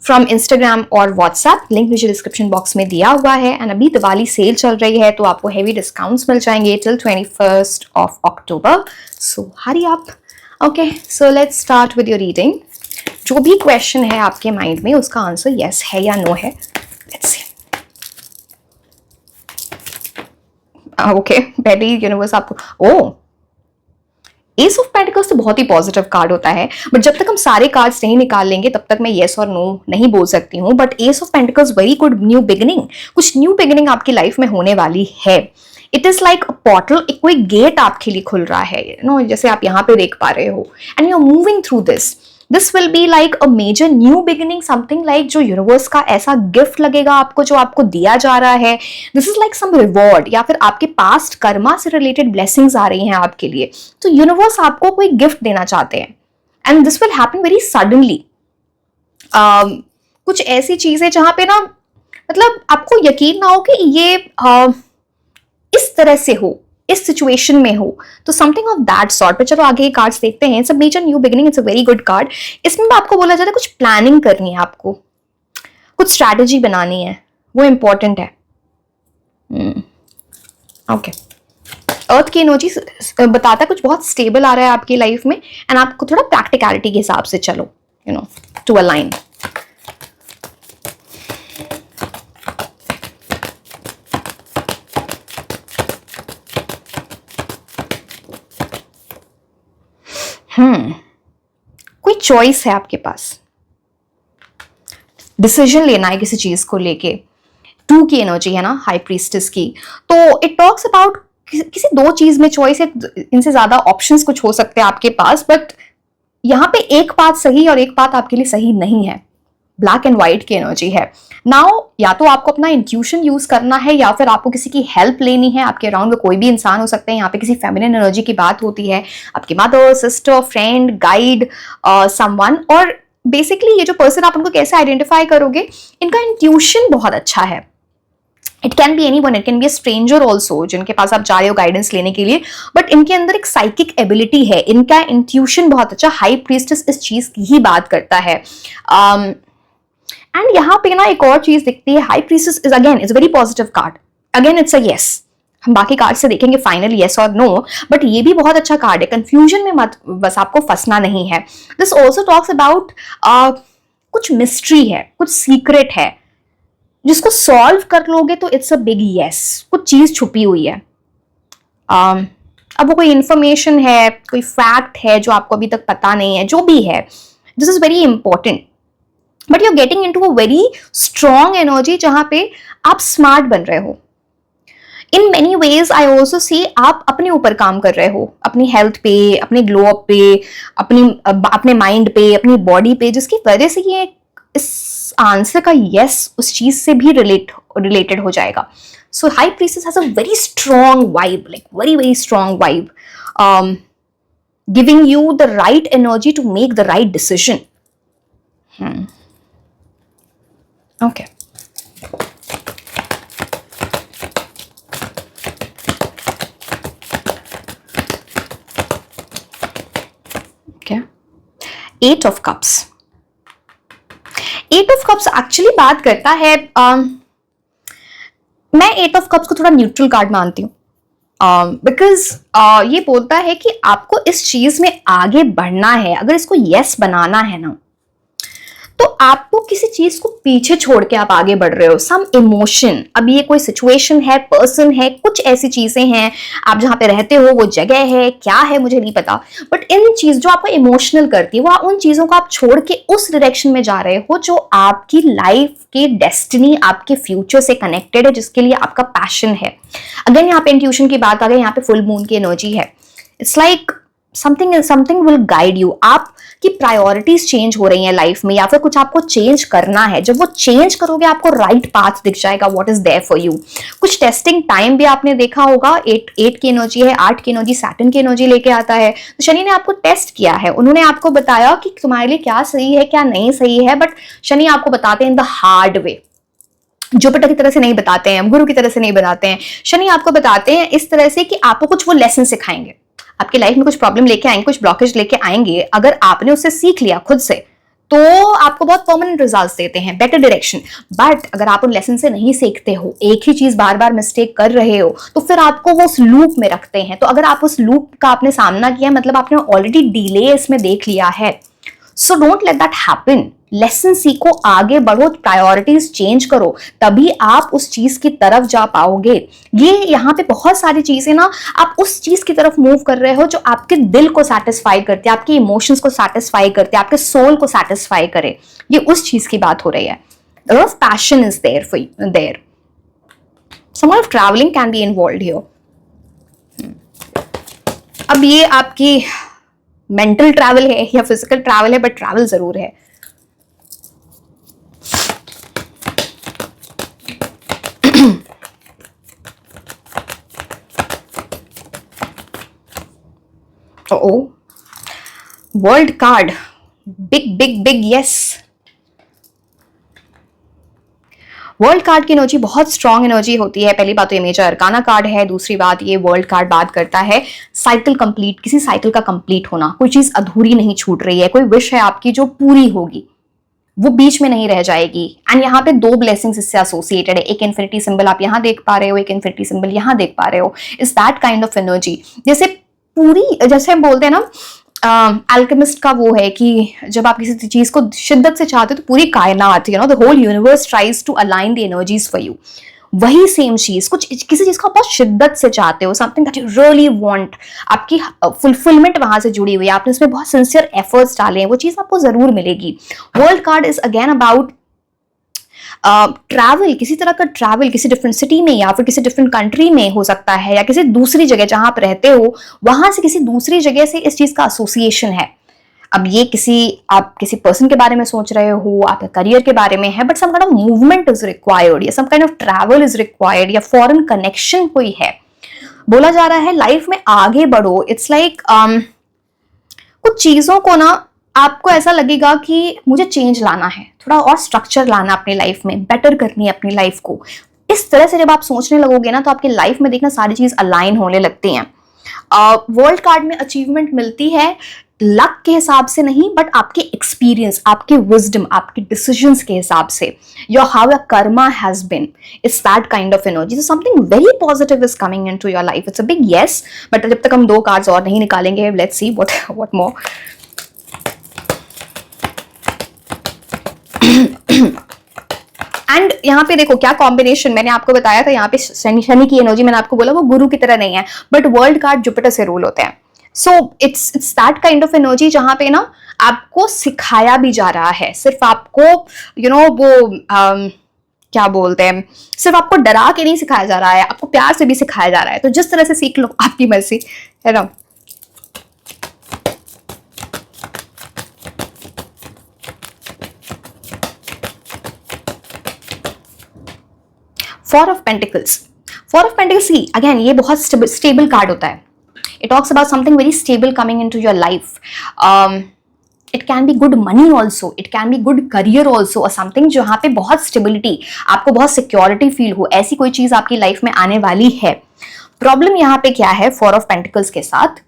from Instagram or WhatsApp. Link मुझे description box में दिया हुआ है. And अभी Diwali sale चल रही है तो आपको हेवी डिस्काउंट्स मिल जाएंगे till 21st of October. So hurry up. Okay, so let's start with your reading. जो भी क्वेश्चन है आपके माइंड में उसका आंसर यस है या नो है. Let's see. ओके, पहले यूनिवर्स आपको एस ऑफ पेंटिकल्स तो बहुत ही पॉजिटिव कार्ड होता है, बट जब तक हम सारे कार्ड्स नहीं निकाल लेंगे तब तक मैं येस और नो नहीं बोल सकती हूँ. But S of pentacles very good new beginning. कुछ न्यू बिगिनिंग आपकी लाइफ में होने वाली है. It is like a portal. एक कोई गेट आपके लिए खुल रहा है, जैसे आप यहाँ पे देख पा रहे हो. And you are moving through this. This will be like a major new beginning, something like जो यूनिवर्स का ऐसा गिफ्ट लगेगा आपको जो आपको दिया जा रहा है. This is like some reward, या फिर आपके पास्ट कर्मा से रिलेटेड ब्लेसिंग्स आ रही हैं आपके लिए. तो यूनिवर्स आपको कोई गिफ्ट देना चाहते हैं and this will happen very suddenly. कुछ ऐसी चीज है जहां पे ना, मतलब आपको यकीन ना हो कि ये इस तरह से हो, इस सिचुएशन में हो. तो समथिंग ऑफ दैट सॉर्ट. पर चलो आगे कार्ड्स देखते हैं. It's a major new beginning. It's a very good card. इसमें आपको बोला जाता है कुछ प्लानिंग करनी है, आपको कुछ स्ट्रैटेजी बनानी है, वो इंपॉर्टेंट है. ओके, अर्थ की एनर्जी बताता है कुछ बहुत स्टेबल आ रहा है आपकी लाइफ में, एंड आपको थोड़ा प्रैक्टिकलिटी के हिसाब से चलो, टू अलाइन. कोई चॉइस है आपके पास, डिसीजन लेना है किसी चीज को लेके. 2 की एनर्जी है ना, हाई प्रीस्टेस की. तो इट टॉक्स अबाउट किसी 2 चीज में चॉइस है. इनसे ज्यादा ऑप्शंस कुछ हो सकते हैं आपके पास, बट यहां पे एक बात सही और एक बात आपके लिए सही नहीं है. ब्लैक एंड व्हाइट की एनर्जी है. नाउ या तो आपको अपना इंट्यूशन यूज करना है या फिर आपको किसी की हेल्प लेनी है. आपके अराउंड में कोई भी इंसान हो सकते हैं. यहाँ पे किसी फेमिनिन एनर्जी की बात होती है, आपकी mother, sister, friend, guide, someone. और बेसिकली ये जो पर्सन, आप उनको कैसे आइडेंटिफाई करोगे, इनका इंट्यूशन बहुत अच्छा है. It can be anyone, it can be a stranger also जिनके पास आप जा रहे हो गाइडेंस लेने के लिए, बट इनके अंदर एक साइकिक एबिलिटी है. इनका इंट्यूशन बहुत अच्छा. हाई प्रीस्टेस इस चीज की ही बात करता है. एंड यहाँ पे ना एक और चीज दिखती है. High priestess is again is very positive card. Again it's a yes. हम बाकी कार्ड से देखेंगे फाइनल येस और नो, बट ये भी बहुत अच्छा कार्ड है. कंफ्यूजन में मत बस आपको फंसना नहीं है. दिस ऑल्सो टॉक्स अबाउट कुछ मिस्ट्री है, कुछ सीक्रेट है जिसको सॉल्व कर लोगे तो इट्स अ बिग येस. कुछ चीज छुपी हुई है. अब वो कोई इंफॉर्मेशन है, कोई फैक्ट है जो आपको अभी तक पता नहीं है, जो भी है. This is very important. But you are getting into a very strong energy जहां पे आप स्मार्ट बन रहे हो. In many ways I also see आप अपने ऊपर काम कर रहे हो, अपनी हेल्थ पे, अपने ग्लो अप पे, अपने माइंड पे, अपनी बॉडी पे, जिसकी वजह से ये इस आंसर का यस उस चीज से भी रिलेटेड हो जाएगा. So high priestess has a very strong vibe, like very very strong vibe, giving you the right energy to make the right decision. Okay. Okay. 8 of Cups. 8 of Cups actually बात करता है, मैं 8 of Cups को थोड़ा neutral card मानती हूँ. Because ये बोलता है कि आपको इस चीज में आगे बढ़ना है, अगर इसको यस बनाना है ना, तो आपको किसी चीज को पीछे छोड़ के आप आगे बढ़ रहे हो। सम इमोशन, अब ये कोई सिचुएशन है, पर्सन है, कुछ ऐसी चीजें हैं, आप जहां पे रहते हो वो जगह है, क्या है मुझे नहीं पता, बट इन चीज जो आपको इमोशनल करती है, वो उन चीजों को आप छोड़ के उस डायरेक्शन में जा रहे हो जो आपकी लाइफ की डेस्टिनी, आपके फ्यूचर से कनेक्टेड है, जिसके लिए आपका पैशन है। अगेन यहाँ पे इंट्यूशन की बात आ गई, यहाँ पे फुल मून की एनर्जी है। It's like something will guide you. आपकी प्रायोरिटीज चेंज हो रही हैं लाइफ में, या फिर कुछ आपको चेंज करना है। जब वो चेंज करोगे आपको राइट पाथ दिख जाएगा, what is there for you. कुछ टेस्टिंग टाइम भी आपने देखा होगा, 8 की एनर्जी है, 8 की एनर्जी सैटर्न की एनर्जी लेके आता है। तो शनि ने आपको टेस्ट किया है, उन्होंने आपको बताया कि तुम्हारे लिए क्या सही है क्या नहीं सही है, बट शनि आपको बताते हैं in the hard way. Jupiter की तरह से नहीं बताते हैं, गुरु की तरह से नहीं बताते हैं, शनि आपको बताते हैं इस तरह से कि आपको कुछ वो लेसन सिखाएंगे। आपकी लाइफ में कुछ प्रॉब्लम लेके आएंगे, कुछ ब्लॉकेज लेके आएंगे, अगर आपने उससे सीख लिया खुद से तो आपको बहुत परमानेंट रिजल्ट्स देते हैं, बेटर डायरेक्शन। बट अगर आप उन लेसन से नहीं सीखते हो, एक ही चीज बार बार मिस्टेक कर रहे हो, तो फिर आपको वो उस लूप में रखते हैं। तो अगर आप उस लूप का आपने सामना किया, मतलब आपने ऑलरेडी डिले इसमें देख लिया है। सो don't let that happen. Lesson सीखो, आगे बढ़ो, प्रायोरिटीज चेंज करो, तभी आप उस चीज की तरफ जा पाओगे। ये यहाँ पे बहुत सारी चीजें ना, आप उस चीज की तरफ मूव कर रहे हो जो आपके दिल को सैटिस्फाई करते हैं, आपके इमोशंस को सैटिस्फाई करते हैं, आपके सोल को सैटिस्फाई करे। ये उस चीज की बात हो रही है। Love passion is there for you, there. Some of traveling can be involved here. अब ये आपकी मेंटल ट्रैवल है या फिजिकल ट्रैवल है, बट ट्रैवल जरूर है। Oh world card, big big big yes. World card की एनर्जी बहुत स्ट्रॉन्ग एनर्जी होती है। पहली बात तो ये मेजर अरकाना कार्ड है, दूसरी बात ये वर्ल्ड कार्ड बात करता है साइकिल कंप्लीट, किसी साइकिल का कंप्लीट होना, कोई चीज अधूरी नहीं छूट रही है, कोई विश है आपकी जो पूरी होगी, वो बीच में नहीं रह जाएगी। एंड यहाँ पे 2 ब्लेसिंग्स इससे एसोसिएटेड है, एक इन्फिनिटी सिंबल आप यहाँ देख पा रहे हो, एक इन्फिनिटी सिंबल यहाँ देख पा रहे हो। Is that kind of energy, जैसे पूरी, जैसे हम बोलते हैं ना, अल्केमिस्ट का वो है कि जब आप किसी चीज को शिद्दत से चाहते हो तो पूरी कायनात, the whole universe tries to align the energies for you. वही सेम चीज, कुछ किसी चीज को आप बहुत शिद्दत से चाहते हो, something that you really want, आपकी फुलफिलमेंट वहां से जुड़ी हुई है, आपने उसमें बहुत सिंसियर एफर्ट्स डाले हैं, वो चीज आपको जरूर मिलेगी। World card is again about travel, किसी तरह का ट्रैवल, किसी डिफरेंट सिटी में या फिर किसी डिफरेंट कंट्री में हो सकता है, या किसी दूसरी जगह जहां आप रहते हो वहां से किसी दूसरी जगह से इस चीज का एसोसिएशन है। अब ये आप किसी पर्सन के बारे में सोच रहे हो, आपके करियर के बारे में है, but some kind of movement is required, या some kind of travel is required, या फॉरेन कनेक्शन कोई है। बोला जा रहा है लाइफ में आगे बढ़ो। इट्स लाइक कुछ चीजों को ना आपको ऐसा लगेगा कि मुझे चेंज लाना है, थोड़ा और स्ट्रक्चर लाना अपनी लाइफ में, बेटर करनी है अपनी लाइफ को। इस तरह से जब आप सोचने लगोगे ना, तो आपकी लाइफ में देखना सारी चीज अलाइन होने लगती हैं। वर्ल्ड कार्ड में अचीवमेंट मिलती है लक के हिसाब से नहीं, बट आपके एक्सपीरियंस, आपके विजडम, आपके डिसीजंस के हिसाब से, your how your karma has been, it's that kind of energy. So something very positive is coming into your life. It's a big yes, but जब तक हम 2 कार्ड्स और नहीं निकालेंगे, let's see what more. And यहाँ पे देखो क्या कॉम्बिनेशन, मैंने आपको बताया था यहाँ पे शनि की एनर्जी, मैंने आपको बोला वो गुरु की तरह नहीं है, बट वर्ल्ड कार्ड जुपिटर से रूल होते हैं। So it's that kind of energy जहां पे ना आपको सिखाया भी जा रहा है, सिर्फ आपको वो क्या बोलते हैं, सिर्फ आपको डरा के नहीं सिखाया जा रहा है, आपको प्यार से भी सिखाया जा रहा है। तो जिस तरह से सीख लो, आपकी मर्जी है ना। Four of pentacles, four of pentacles की अगेन ये बहुत स्टेबल कार्ड होता है। It talks about something very stable coming into your life. It can be good money also. It can be good career also, or something जहाँ पे बहुत stability, आपको बहुत security feel हो, ऐसी कोई चीज आपकी लाइफ में आने वाली है। प्रॉब्लम यहाँ पे क्या है, 4 of Pentacles के साथ,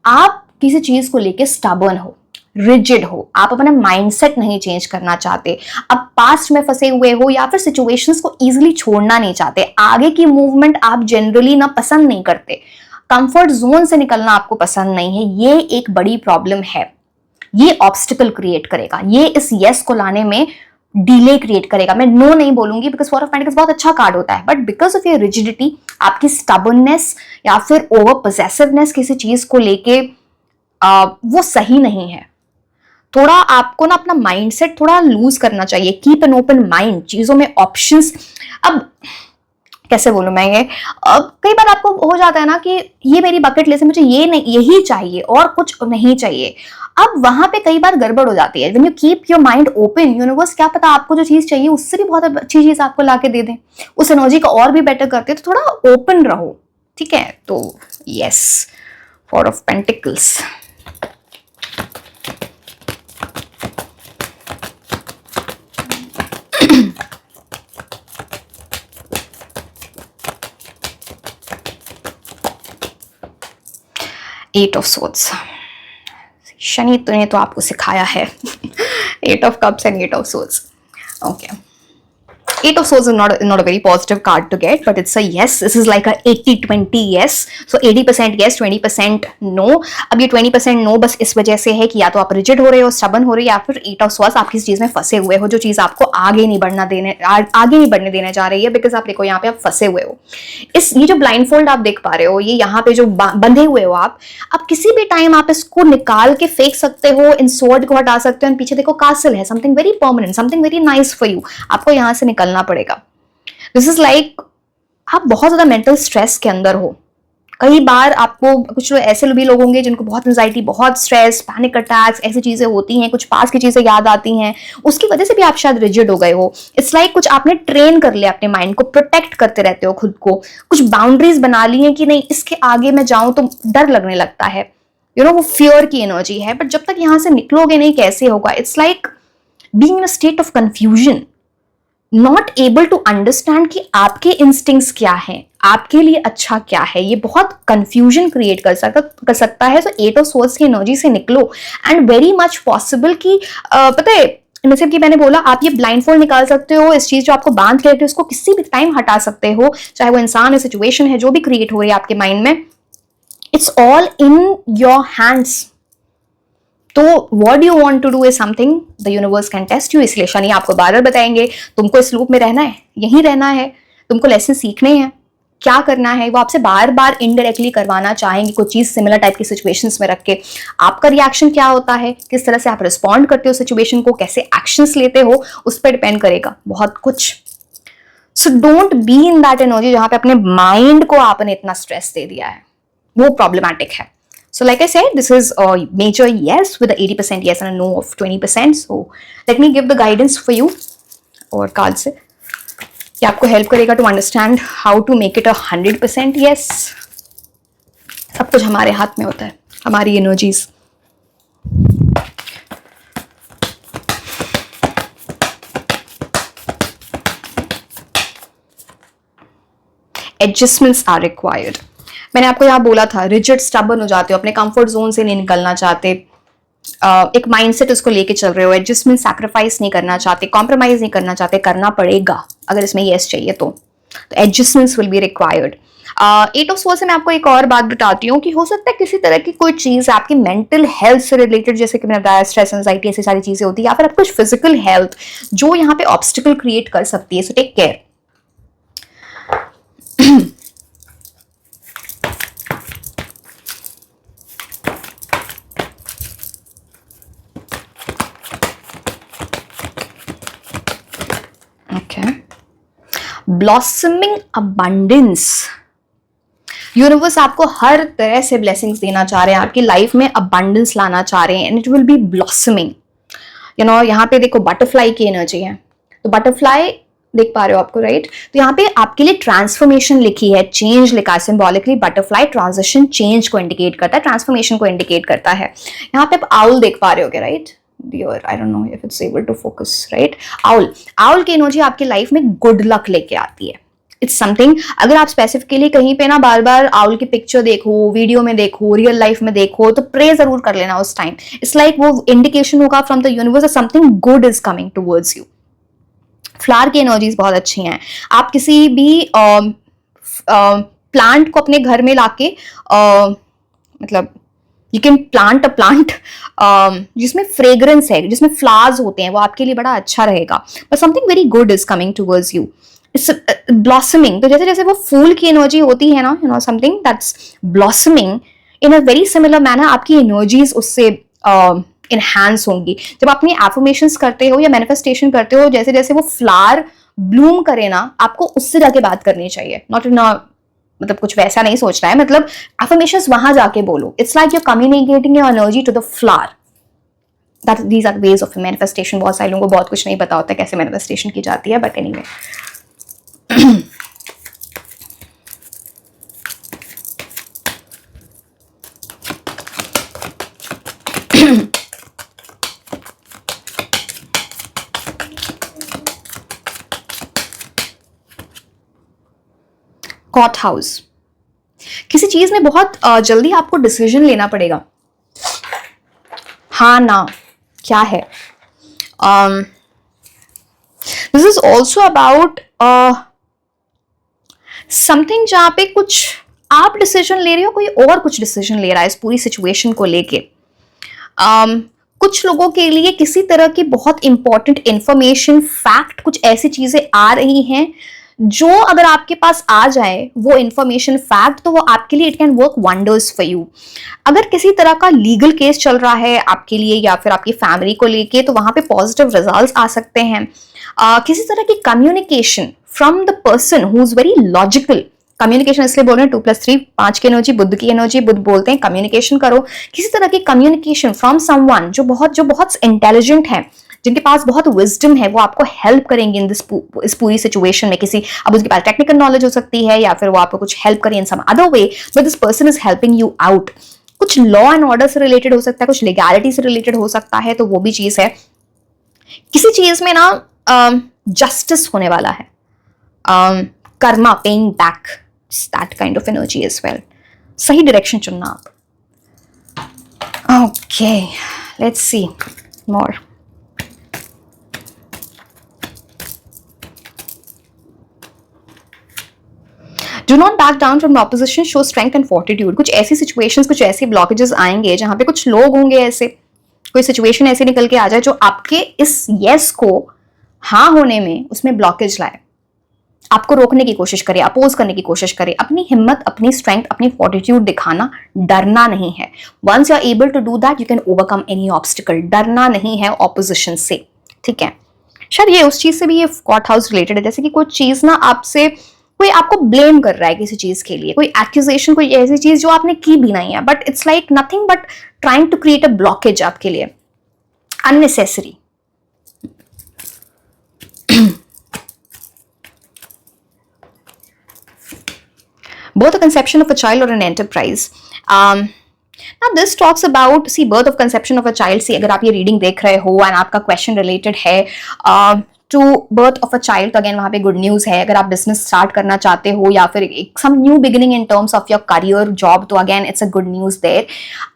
आप किसी चीज को लेके stubborn हो, रिजिड हो, आप अपना माइंडसेट नहीं चेंज करना चाहते, आप पास्ट में फंसे हुए हो या फिर सिचुएशंस को इजीली छोड़ना नहीं चाहते, आगे की मूवमेंट आप जनरली ना पसंद नहीं करते, कंफर्ट जोन से निकलना आपको पसंद नहीं है, ये एक बड़ी प्रॉब्लम है। ये ऑब्स्टिकल क्रिएट करेगा, ये इस यस को लाने में डिले क्रिएट करेगा। मैं नो नहीं बोलूंगी बिकॉज 4 ऑफ पेंटिकल्स बहुत अच्छा कार्ड होता है, but because of your rigidity, आपकी स्टबर्ननेस या फिर ओवर पोजेसिवनेस किसी चीज को लेके वो सही नहीं है। थोड़ा आपको ना अपना माइंडसेट थोड़ा लूज करना चाहिए, कीप एन ओपन माइंड, चीजों में ऑप्शंस। अब कैसे बोलूं मैं ये, कई बार आपको हो जाता है ना कि ये मेरी बकेट लिस्ट है, मुझे ये नहीं, यही चाहिए और कुछ नहीं चाहिए। अब वहां पे कई बार गड़बड़ हो जाती है। When you keep your mind open, universe क्या पता आपको जो चीज चाहिए उससे भी बहुत अच्छी चीज आपको लाके दे दें, उस एनर्जी को और भी बेटर करते, तो थोड़ा ओपन रहो, ठीक है। तो yes, 4 of pentacles. Eight of swords, Shani ने तो आपको सिखाया है। 8 of cups and 8 of swords. Okay. 8 of swords is not a very positive card to get, but it's a yes. This is like a 80-20 yes. So 80% yes, 20% no. अब ये 20% no बस इस वजह से है कि या तो आप रिजिड हो रहे हो, स्टबन हो रहे हो, या फिर 8 of swords आप किसी चीज में फंसे हुए हो, जो चीज आपको आगे नहीं बढ़ने देने जा रही है, बिकॉज आप देखो यहाँ पे आप फंसे हुए हो। ये जो ब्लाइंड फोल्ड आप देख पा रहे हो, ये यहाँ पे जो बंधे हुए हो आप किसी भी टाइम आप इसको निकाल के फेंक सकते हो, इन स्वॉर्ड को हटा सकते हो, पीछे देखो कासल है, something very permanent, something very nice for you, आपको यहाँ से निकलना पड़ेगा। दिस इज लाइक आप बहुत ज्यादा मेंटल स्ट्रेस के अंदर हो। कई बार आपको कुछ ऐसे भी लोग होंगे जिनको बहुत एंजाइटी, बहुत स्ट्रेस, पैनिक अटैक्स, ऐसी चीजें होती हैं, कुछ पास की चीजें याद आती हैं, उसकी वजह से भी आप शायद रिजिड हो गए हो। इट्स लाइक कुछ आपने ट्रेन कर लिया, अपने माइंड को प्रोटेक्ट करते रहते हो, खुद को कुछ बाउंड्रीज बना ली है कि नहीं इसके आगे मैं जाऊं तो डर लगने लगता है, वो फियर की एनर्जी है। बट जब तक यहां से निकलोगे नहीं, कैसे होगा? It's like being in a state of confusion, not able to understand कि आपके इंस्टिंक्ट्स क्या हैं, आपके लिए अच्छा क्या है। ये बहुत कंफ्यूजन क्रिएट कर सकता है। तो 8 ऑफ सोर्ड्स की एनर्जी से निकलो, एंड वेरी मच पॉसिबल कि पता है, जैसे कि मैंने बोला, आप ये ब्लाइंड फोल्ड निकाल सकते हो, इस चीज जो आपको बांध के रखते हो उसको किसी भी टाइम हटा सकते हो, चाहे वो इंसान है, सिचुएशन है, जो भी क्रिएट हो रही है आपके माइंड में, it's all in your hands. तो what do you want to do is something the universe can test you. इसलिए शनि आपको बार बार बताएंगे तुमको इस लूप में रहना है, यहीं रहना है, तुमको लेसन सीखने हैं, क्या करना है, वो आपसे बार बार इनडायरेक्टली करवाना चाहेंगे कुछ चीज सिमिलर टाइप की सिचुएशंस में रख के। आपका रिएक्शन क्या होता है, किस तरह से आप रिस्पॉन्ड करते हो सिचुएशन को, कैसे एक्शंस लेते हो, उस पर डिपेंड करेगा बहुत कुछ। So don't be in that energy जहां पे अपने माइंड को आपने इतना स्ट्रेस दे दिया है, वो प्रॉब्लमैटिक है। So like I said, this is a major yes with a 80% yes and a no of 20%. So let me give the guidance for you और कार्ड से कि आपको हेल्प करेगा to understand how to make it 100% yes। सब कुछ हमारे हाथ में होता है, हमारी एनर्जीज। Adjustments are required। मैंने आपको यहाँ बोला था, रिजिड स्टबर्न हो जाते हो, अपने कंफर्ट जोन से नहीं निकलना चाहते, एक माइंडसेट उसको लेके चल रहे हो, एडजस्टमेंट, सैक्रिफाइस नहीं करना चाहते, कॉम्प्रोमाइज नहीं करना चाहते, करना पड़ेगा अगर इसमें यस चाहिए तो adjustments will be required. 8 of swords से मैं आपको एक और बात बताती हूँ कि हो सकता है किसी तरह की कोई चीज आपकी मेंटल हेल्थ से रिलेटेड, जैसे कि मैंने बताया स्ट्रेस, एंजाइटी, ऐसी सारी चीजें होती है, या फिर आप कुछ फिजिकल हेल्थ जो यहाँ पे ऑब्स्टिकल क्रिएट कर सकती है। So take care. Blossoming abundance, universe आपको हर तरह से ब्लेसिंग्स देना चाह रहे हैं, आपकी लाइफ में अबंडेंस लाना चाह रहे हैं, and it will B blossoming. यहाँ पे देखो बटरफ्लाई की एनर्जी है, तो बटरफ्लाई देख पा रहे हो आपको, राइट? तो यहाँ पे आपके लिए ट्रांसफॉर्मेशन लिखी है, चेंज लिखा है सिंबॉलिकली। बटरफ्लाई ट्रांजिशन, चेंज को इंडिकेट करता है, ट्रांसफॉर्मेशन को इंडिकेट करता है। यहाँ पे आप आउल देख पा रहे होगे, right? Deer, I don't know if it's able to focus, right? Owl की एनर्जी आपकी लाइफ में गुड लक लेके आती है, इट्स समथिंग, अगर आप स्पेसिफिकली कहीं पे ना बार बार आउल की पिक्चर देखो, वीडियो में देखो, रियल लाइफ में देखो, तो प्रे जरूर कर लेना उस टाइम। इट्स लाइक वो इंडिकेशन होगा from the universe something good is coming towards you. Flower की एनर्जीज बहुत अच्छी हैं। आप किसी भी प्लांट को अपने घर में लाके मतलब you can plant a plant जिसमें फ्रेग्रेंस है, जिसमें फ्लावर्स होते हैं, वो आपके लिए बड़ा अच्छा रहेगा। But something very good is coming towards you. It's blossoming, तो जैसे जैसे वो फूल की एनर्जी होती है ना, something that's blossoming in a very similar manner, आपकी एनर्जीज उससे इनहैंस होंगी। जब आप अपनी एफर्मेशंस करते हो या मैनिफेस्टेशन करते हो, जैसे जैसे वो फ्लावर ब्लूम करे ना, आपको उससे जाके बात करनी चाहिए, नॉट इन मतलब कुछ वैसा नहीं सोचना है, मतलब एफर्मेशंस वहां जाके बोलो। It's like you communicating your energy to the flower. That these are ways of manifestation. बहुत सारे लोगों को बहुत कुछ नहीं पता होता है कैसे मैनिफेस्टेशन की जाती है, बट एनीवे। कॉट हाउस, किसी चीज में बहुत जल्दी आपको डिसीजन लेना पड़ेगा, हाँ ना क्या है। This is also about something जहां पे कुछ आप डिसीजन ले रहे हो, कोई और कुछ डिसीजन ले रहा है इस पूरी सिचुएशन को लेके। कुछ लोगों के लिए किसी तरह की बहुत इंपॉर्टेंट इंफॉर्मेशन, फैक्ट, कुछ ऐसी चीजें आ रही हैं जो अगर आपके पास आ जाए वो इंफॉर्मेशन, फैक्ट, तो वो आपके लिए it can work wonders for you. अगर किसी तरह का लीगल केस चल रहा है आपके लिए या फिर आपकी फैमिली को लेके, तो वहां पे पॉजिटिव रिजल्ट्स आ सकते हैं। किसी तरह की communication from the person who is very logical, communication इसलिए बोल रहे हैं 2+3 5 की एनर्जी, बुद्ध की एनर्जी, बुद्ध बोलते हैं कम्युनिकेशन करो। किसी तरह की कम्युनिकेशन फ्रॉम समवन जो बहुत इंटेलिजेंट है, जिनके पास बहुत विजडम है, वो आपको हेल्प करेंगे इन दिस इस पूरी सिचुएशन में। किसी अब उसके पास टेक्निकल नॉलेज हो सकती है या फिर वो आपको कुछ हेल्प करें in some other way, but this person is helping you out. कुछ लॉ एंड ऑर्डर से रिलेटेड हो सकता है, कुछ लीगैलिटी से रिलेटेड हो सकता है, तो वो भी चीज है। किसी चीज में ना जस्टिस होने वाला है, karma paying back, that kind of energy as well. सही डायरेक्शन चुनना आप। Okay, let's see more. Do not back down from the opposition, show strength and fortitude। कुछ ऐसी सिचुएशंस, कुछ ऐसे ब्लॉकेजेस आएंगे जहां पे कुछ लोग होंगे ऐसे, कोई सिचुएशन ऐसे निकल के आ जाए जो आपके इस यस को हाँ होने में उसमें ब्लॉकेज लाए, आपको रोकने की कोशिश करे, अपोज करने की कोशिश करे। अपनी हिम्मत, अपनी स्ट्रेंथ, अपनी फॉर्टिट्यूड दिखाना, डरना नहीं है। Once you are able to do that, you can overcome any obstacle. डरना नहीं है ऑपोजिशन से, ठीक है। शायद ये उस चीज से भी ये कॉट हाउस रिलेटेड है, जैसे कि कोई चीज ना आपसे, कोई आपको ब्लेम कर रहा है किसी चीज के लिए, कोई एक्यूजेशन, कोई ऐसी चीज जो आपने की भी नहीं है, but it's like nothing but trying to create a blockage आपके लिए, unnecessary. Birth or conception of a child or an enterprise. Now this talks about, see, birth of conception of a child. See, अगर आप ये reading देख रहे हो and आपका question related है to birth of a child, तो again वहाँ पे good news है। अगर आप business start करना चाहते हो या फिर some new beginning in terms of your career, job, तो again it's a good news there।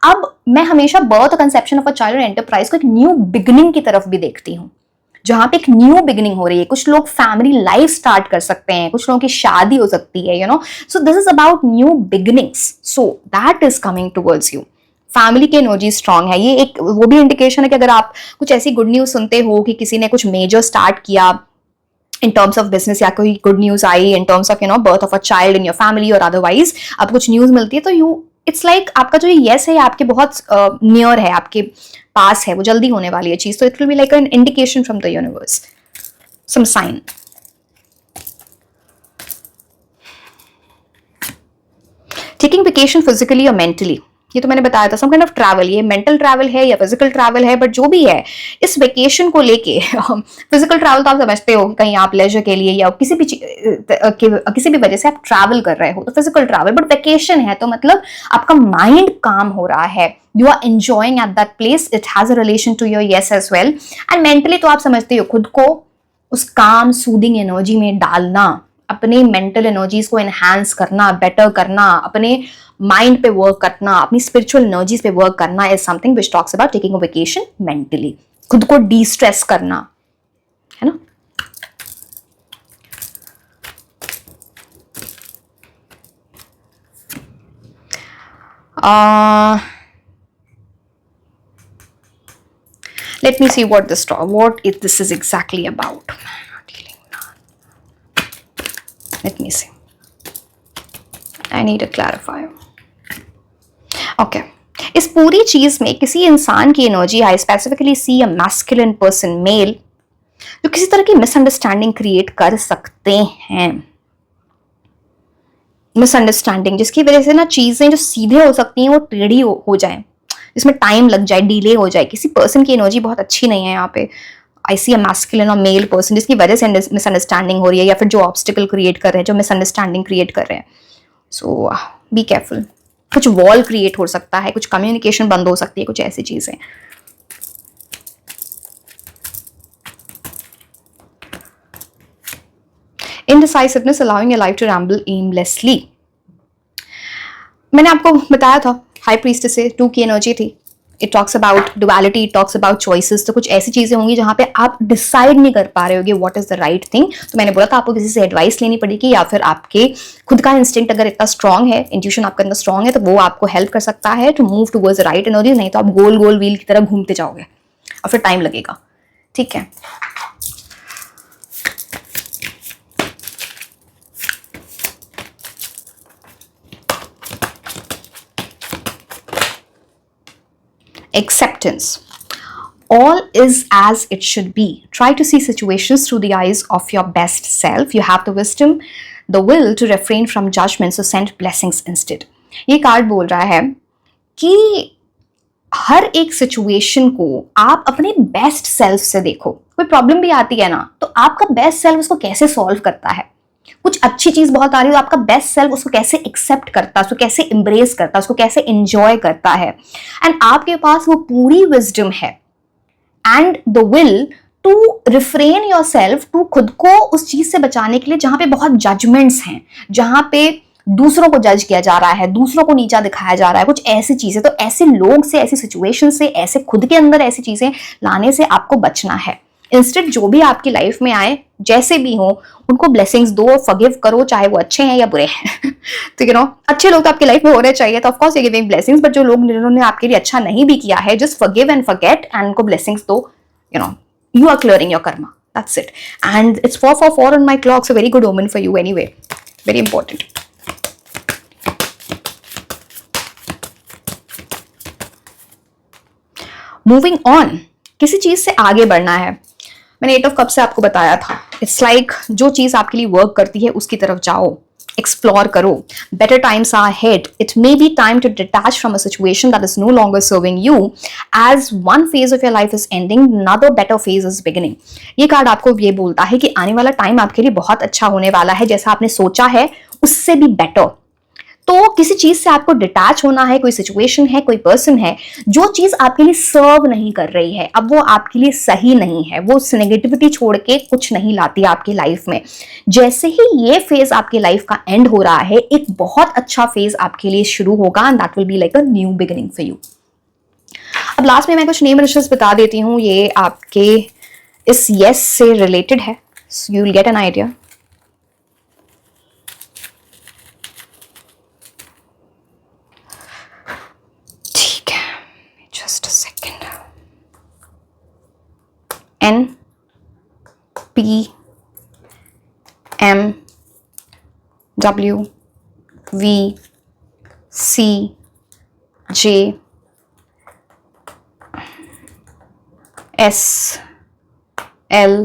अब मैं हमेशा birth or conception of a child or enterprise को एक new beginning की तरफ भी देखती हूँ, जहां पे एक न्यू बिगिनिंग हो रही है। कुछ लोग फैमिली लाइफ स्टार्ट कर सकते हैं, कुछ लोगों की शादी हो सकती है, so this is about new beginnings, so that is coming towards you. Family की एनर्जी स्ट्रांग है। ये एक वो भी इंडिकेशन है कि अगर आप कुछ ऐसी गुड न्यूज सुनते हो कि किसी ने कुछ मेजर स्टार्ट किया इन टर्म्स ऑफ बिजनेस, या कोई good news I in terms of birth of a child in your family और अदरवाइज अब कुछ न्यूज मिलती है, तो इट्स लाइक आपका जो यस है आपके बहुत नियर है, आपके पास है, वो जल्दी होने वाली है चीज। तो it will be like an indication from the universe, some sign. Taking vacation physically और मेंटली, ये तो मैंने बताया था, सम काइंड ऑफ ट्रैवल, ये मेंटल ट्रैवल है या फिजिकल ट्रैवल है, बट जो भी है इस वेकेशन को लेके फिजिकल ट्रैवल तो आप समझते हो, कहीं आप लेजर के लिए या किसी भी वजह से आप ट्रैवल कर रहे हो तो फिजिकल ट्रैवल, बट वेकेशन है तो मतलब आपका माइंड काम हो रहा है, you are enjoying at that place, it has a relation to your yes as well. And mentally तो आप समझते हो खुद को उस काम सूदिंग एनर्जी में डालना, अपने मेंटल एनर्जीज को एनहांस करना, बेटर करना, अपने माइंड पे वर्क करना, अपनी स्पिरिचुअल एनर्जीज पे वर्क करना is something which talks about taking a vacation mentally, खुद को डी स्ट्रेस करना, है ना। Let me see what this is exactly about. Let me see. I need a clarifier. Okay. इस पूरी चीज में किसी इंसान की energy, I specifically see a masculine person, male, जो किसी तरह की मिसअंडरस्टैंडिंग क्रिएट कर सकते हैं। मिसअंडरस्टैंडिंग जिसकी वजह से ना चीजें जो सीधे हो सकती हैं वो टेढ़ी हो जाए, जिसमें टाइम लग जाए, डिले हो जाए। किसी पर्सन की एनर्जी बहुत अच्छी नहीं है यहाँ पे। आई सी अ मैस्कुलिन और मेल पर्सन जिसकी वजह से मिसअंडरस्टैंडिंग हो रही है, या फिर जो ऑब्स्टिकल क्रिएट कर रहे हैं, जो मिसअंडरस्टैंडिंग क्रिएट कर रहे हैं। सो बी केयरफुल। कुछ वॉल क्रिएट हो सकता है, कुछ कम्युनिकेशन बंद हो सकती है, कुछ ऐसी चीजें। Indecisiveness, allowing your life to ramble aimlessly. मैंने आपको बताया था हाई प्रीस्टेस से 2 की एनर्जी थी। It talks about duality, it talks about choices. तो कुछ ऐसी चीजें होंगी जहां पे आप डिसाइड नहीं कर पा रहे होगे what is the right thing. तो मैंने बोला था आपको किसी से एडवाइस लेनी पड़ेगी, या फिर आपके खुद का इंस्टिंक्ट अगर इतना स्ट्रांग है, इंट्यूशन आपका इतना स्ट्रांग है, तो वो आपको हेल्प कर सकता है to move towards the right energy. नहीं तो आप गोल गोल व्हील की तरह घूमते जाओगे और फिर टाइम लगेगा। ठीक है, acceptance. All is as it should be. Try to see situations through the eyes of your best self. You have the wisdom, the will to refrain from judgment, so send blessings instead. ये card बोल रहा है कि हर एक situation को आप अपने best self से देखो। कोई प्रॉब्लम भी आती है ना, तो आपका बेस्ट सेल्फ उसको कैसे सॉल्व करता है। कुछ अच्छी चीज बहुत आ रही है तो आपका बेस्ट सेल्फ उसको कैसे एक्सेप्ट करता है, उसको कैसे इंब्रेस करता है, उसको कैसे एंजॉय करता है। एंड आपके पास वो पूरी विजडम है and the will to refrain yourself, to खुद को उस चीज से बचाने के लिए जहां पे बहुत जजमेंट्स हैं, जहां पे दूसरों को जज किया जा रहा है, दूसरों को नीचा दिखाया जा रहा है, कुछ ऐसी चीजें। तो ऐसे लोग से, ऐसी सिचुएशन से, ऐसे खुद के अंदर ऐसी चीजें लाने से आपको बचना है। इंस्टेड जो भी आपकी लाइफ में आए, जैसे भी हो, उनको ब्लेसिंग्स दो, फॉरगिव करो, चाहे वो अच्छे हैं या बुरे हैं। तो अच्छे लोग तो आपकी लाइफ में होने चाहिए, तो of course you giving blessings. But जो लोग जिन्होंने आपके लिए अच्छा नहीं भी किया है, just forgive and forget and उनको ब्लेसिंग्स दो। You are clearing your karma. That's it. And it's 444 on my clock, so very good omen for you anyway. Very important. Moving on. किसी चीज से आगे बढ़ना है। मैंने 8 of Cups से आपको बताया था, इट्स लाइक जो चीज आपके लिए वर्क करती है उसकी तरफ जाओ, एक्सप्लोर करो। Better times are ahead. It may be time to detach from a situation that is no longer serving you. As one phase of your life is ending, another better phase is beginning. ये card आपको ये बोलता है कि आने वाला time आपके लिए बहुत अच्छा होने वाला है, जैसा आपने सोचा है उससे भी बेटर। तो किसी चीज से आपको डिटैच होना है, कोई सिचुएशन है, कोई पर्सन है, जो चीज आपके लिए सर्व नहीं कर रही है, अब वो आपके लिए सही नहीं है, वो नेगेटिविटी छोड़ के कुछ नहीं लाती आपकी लाइफ में। जैसे ही ये फेज आपकी लाइफ का एंड हो रहा है, एक बहुत अच्छा फेज आपके लिए शुरू होगा and that will be like a new beginning for you. अब लास्ट में मैं कुछ नेम इनिशियल्स बता देती हूँ, ये आपके इस यस से रिलेटेड है, you will get an idea. Just a second. N P M W V C J S L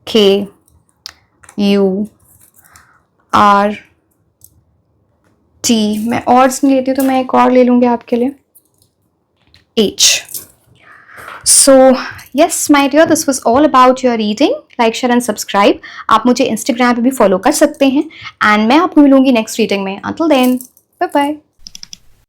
K U R T। मैं ऑर्ड्स नहीं लेती तो मैं एक और ले लूंगी आपके लिए, H। So yes my dear, this was all about your reading. Like, share and subscribe. आप मुझे इंस्टाग्राम पे भी फॉलो कर सकते हैं एंड मैं आपको मिलूंगी नेक्स्ट रीडिंग में। Until then, bye bye.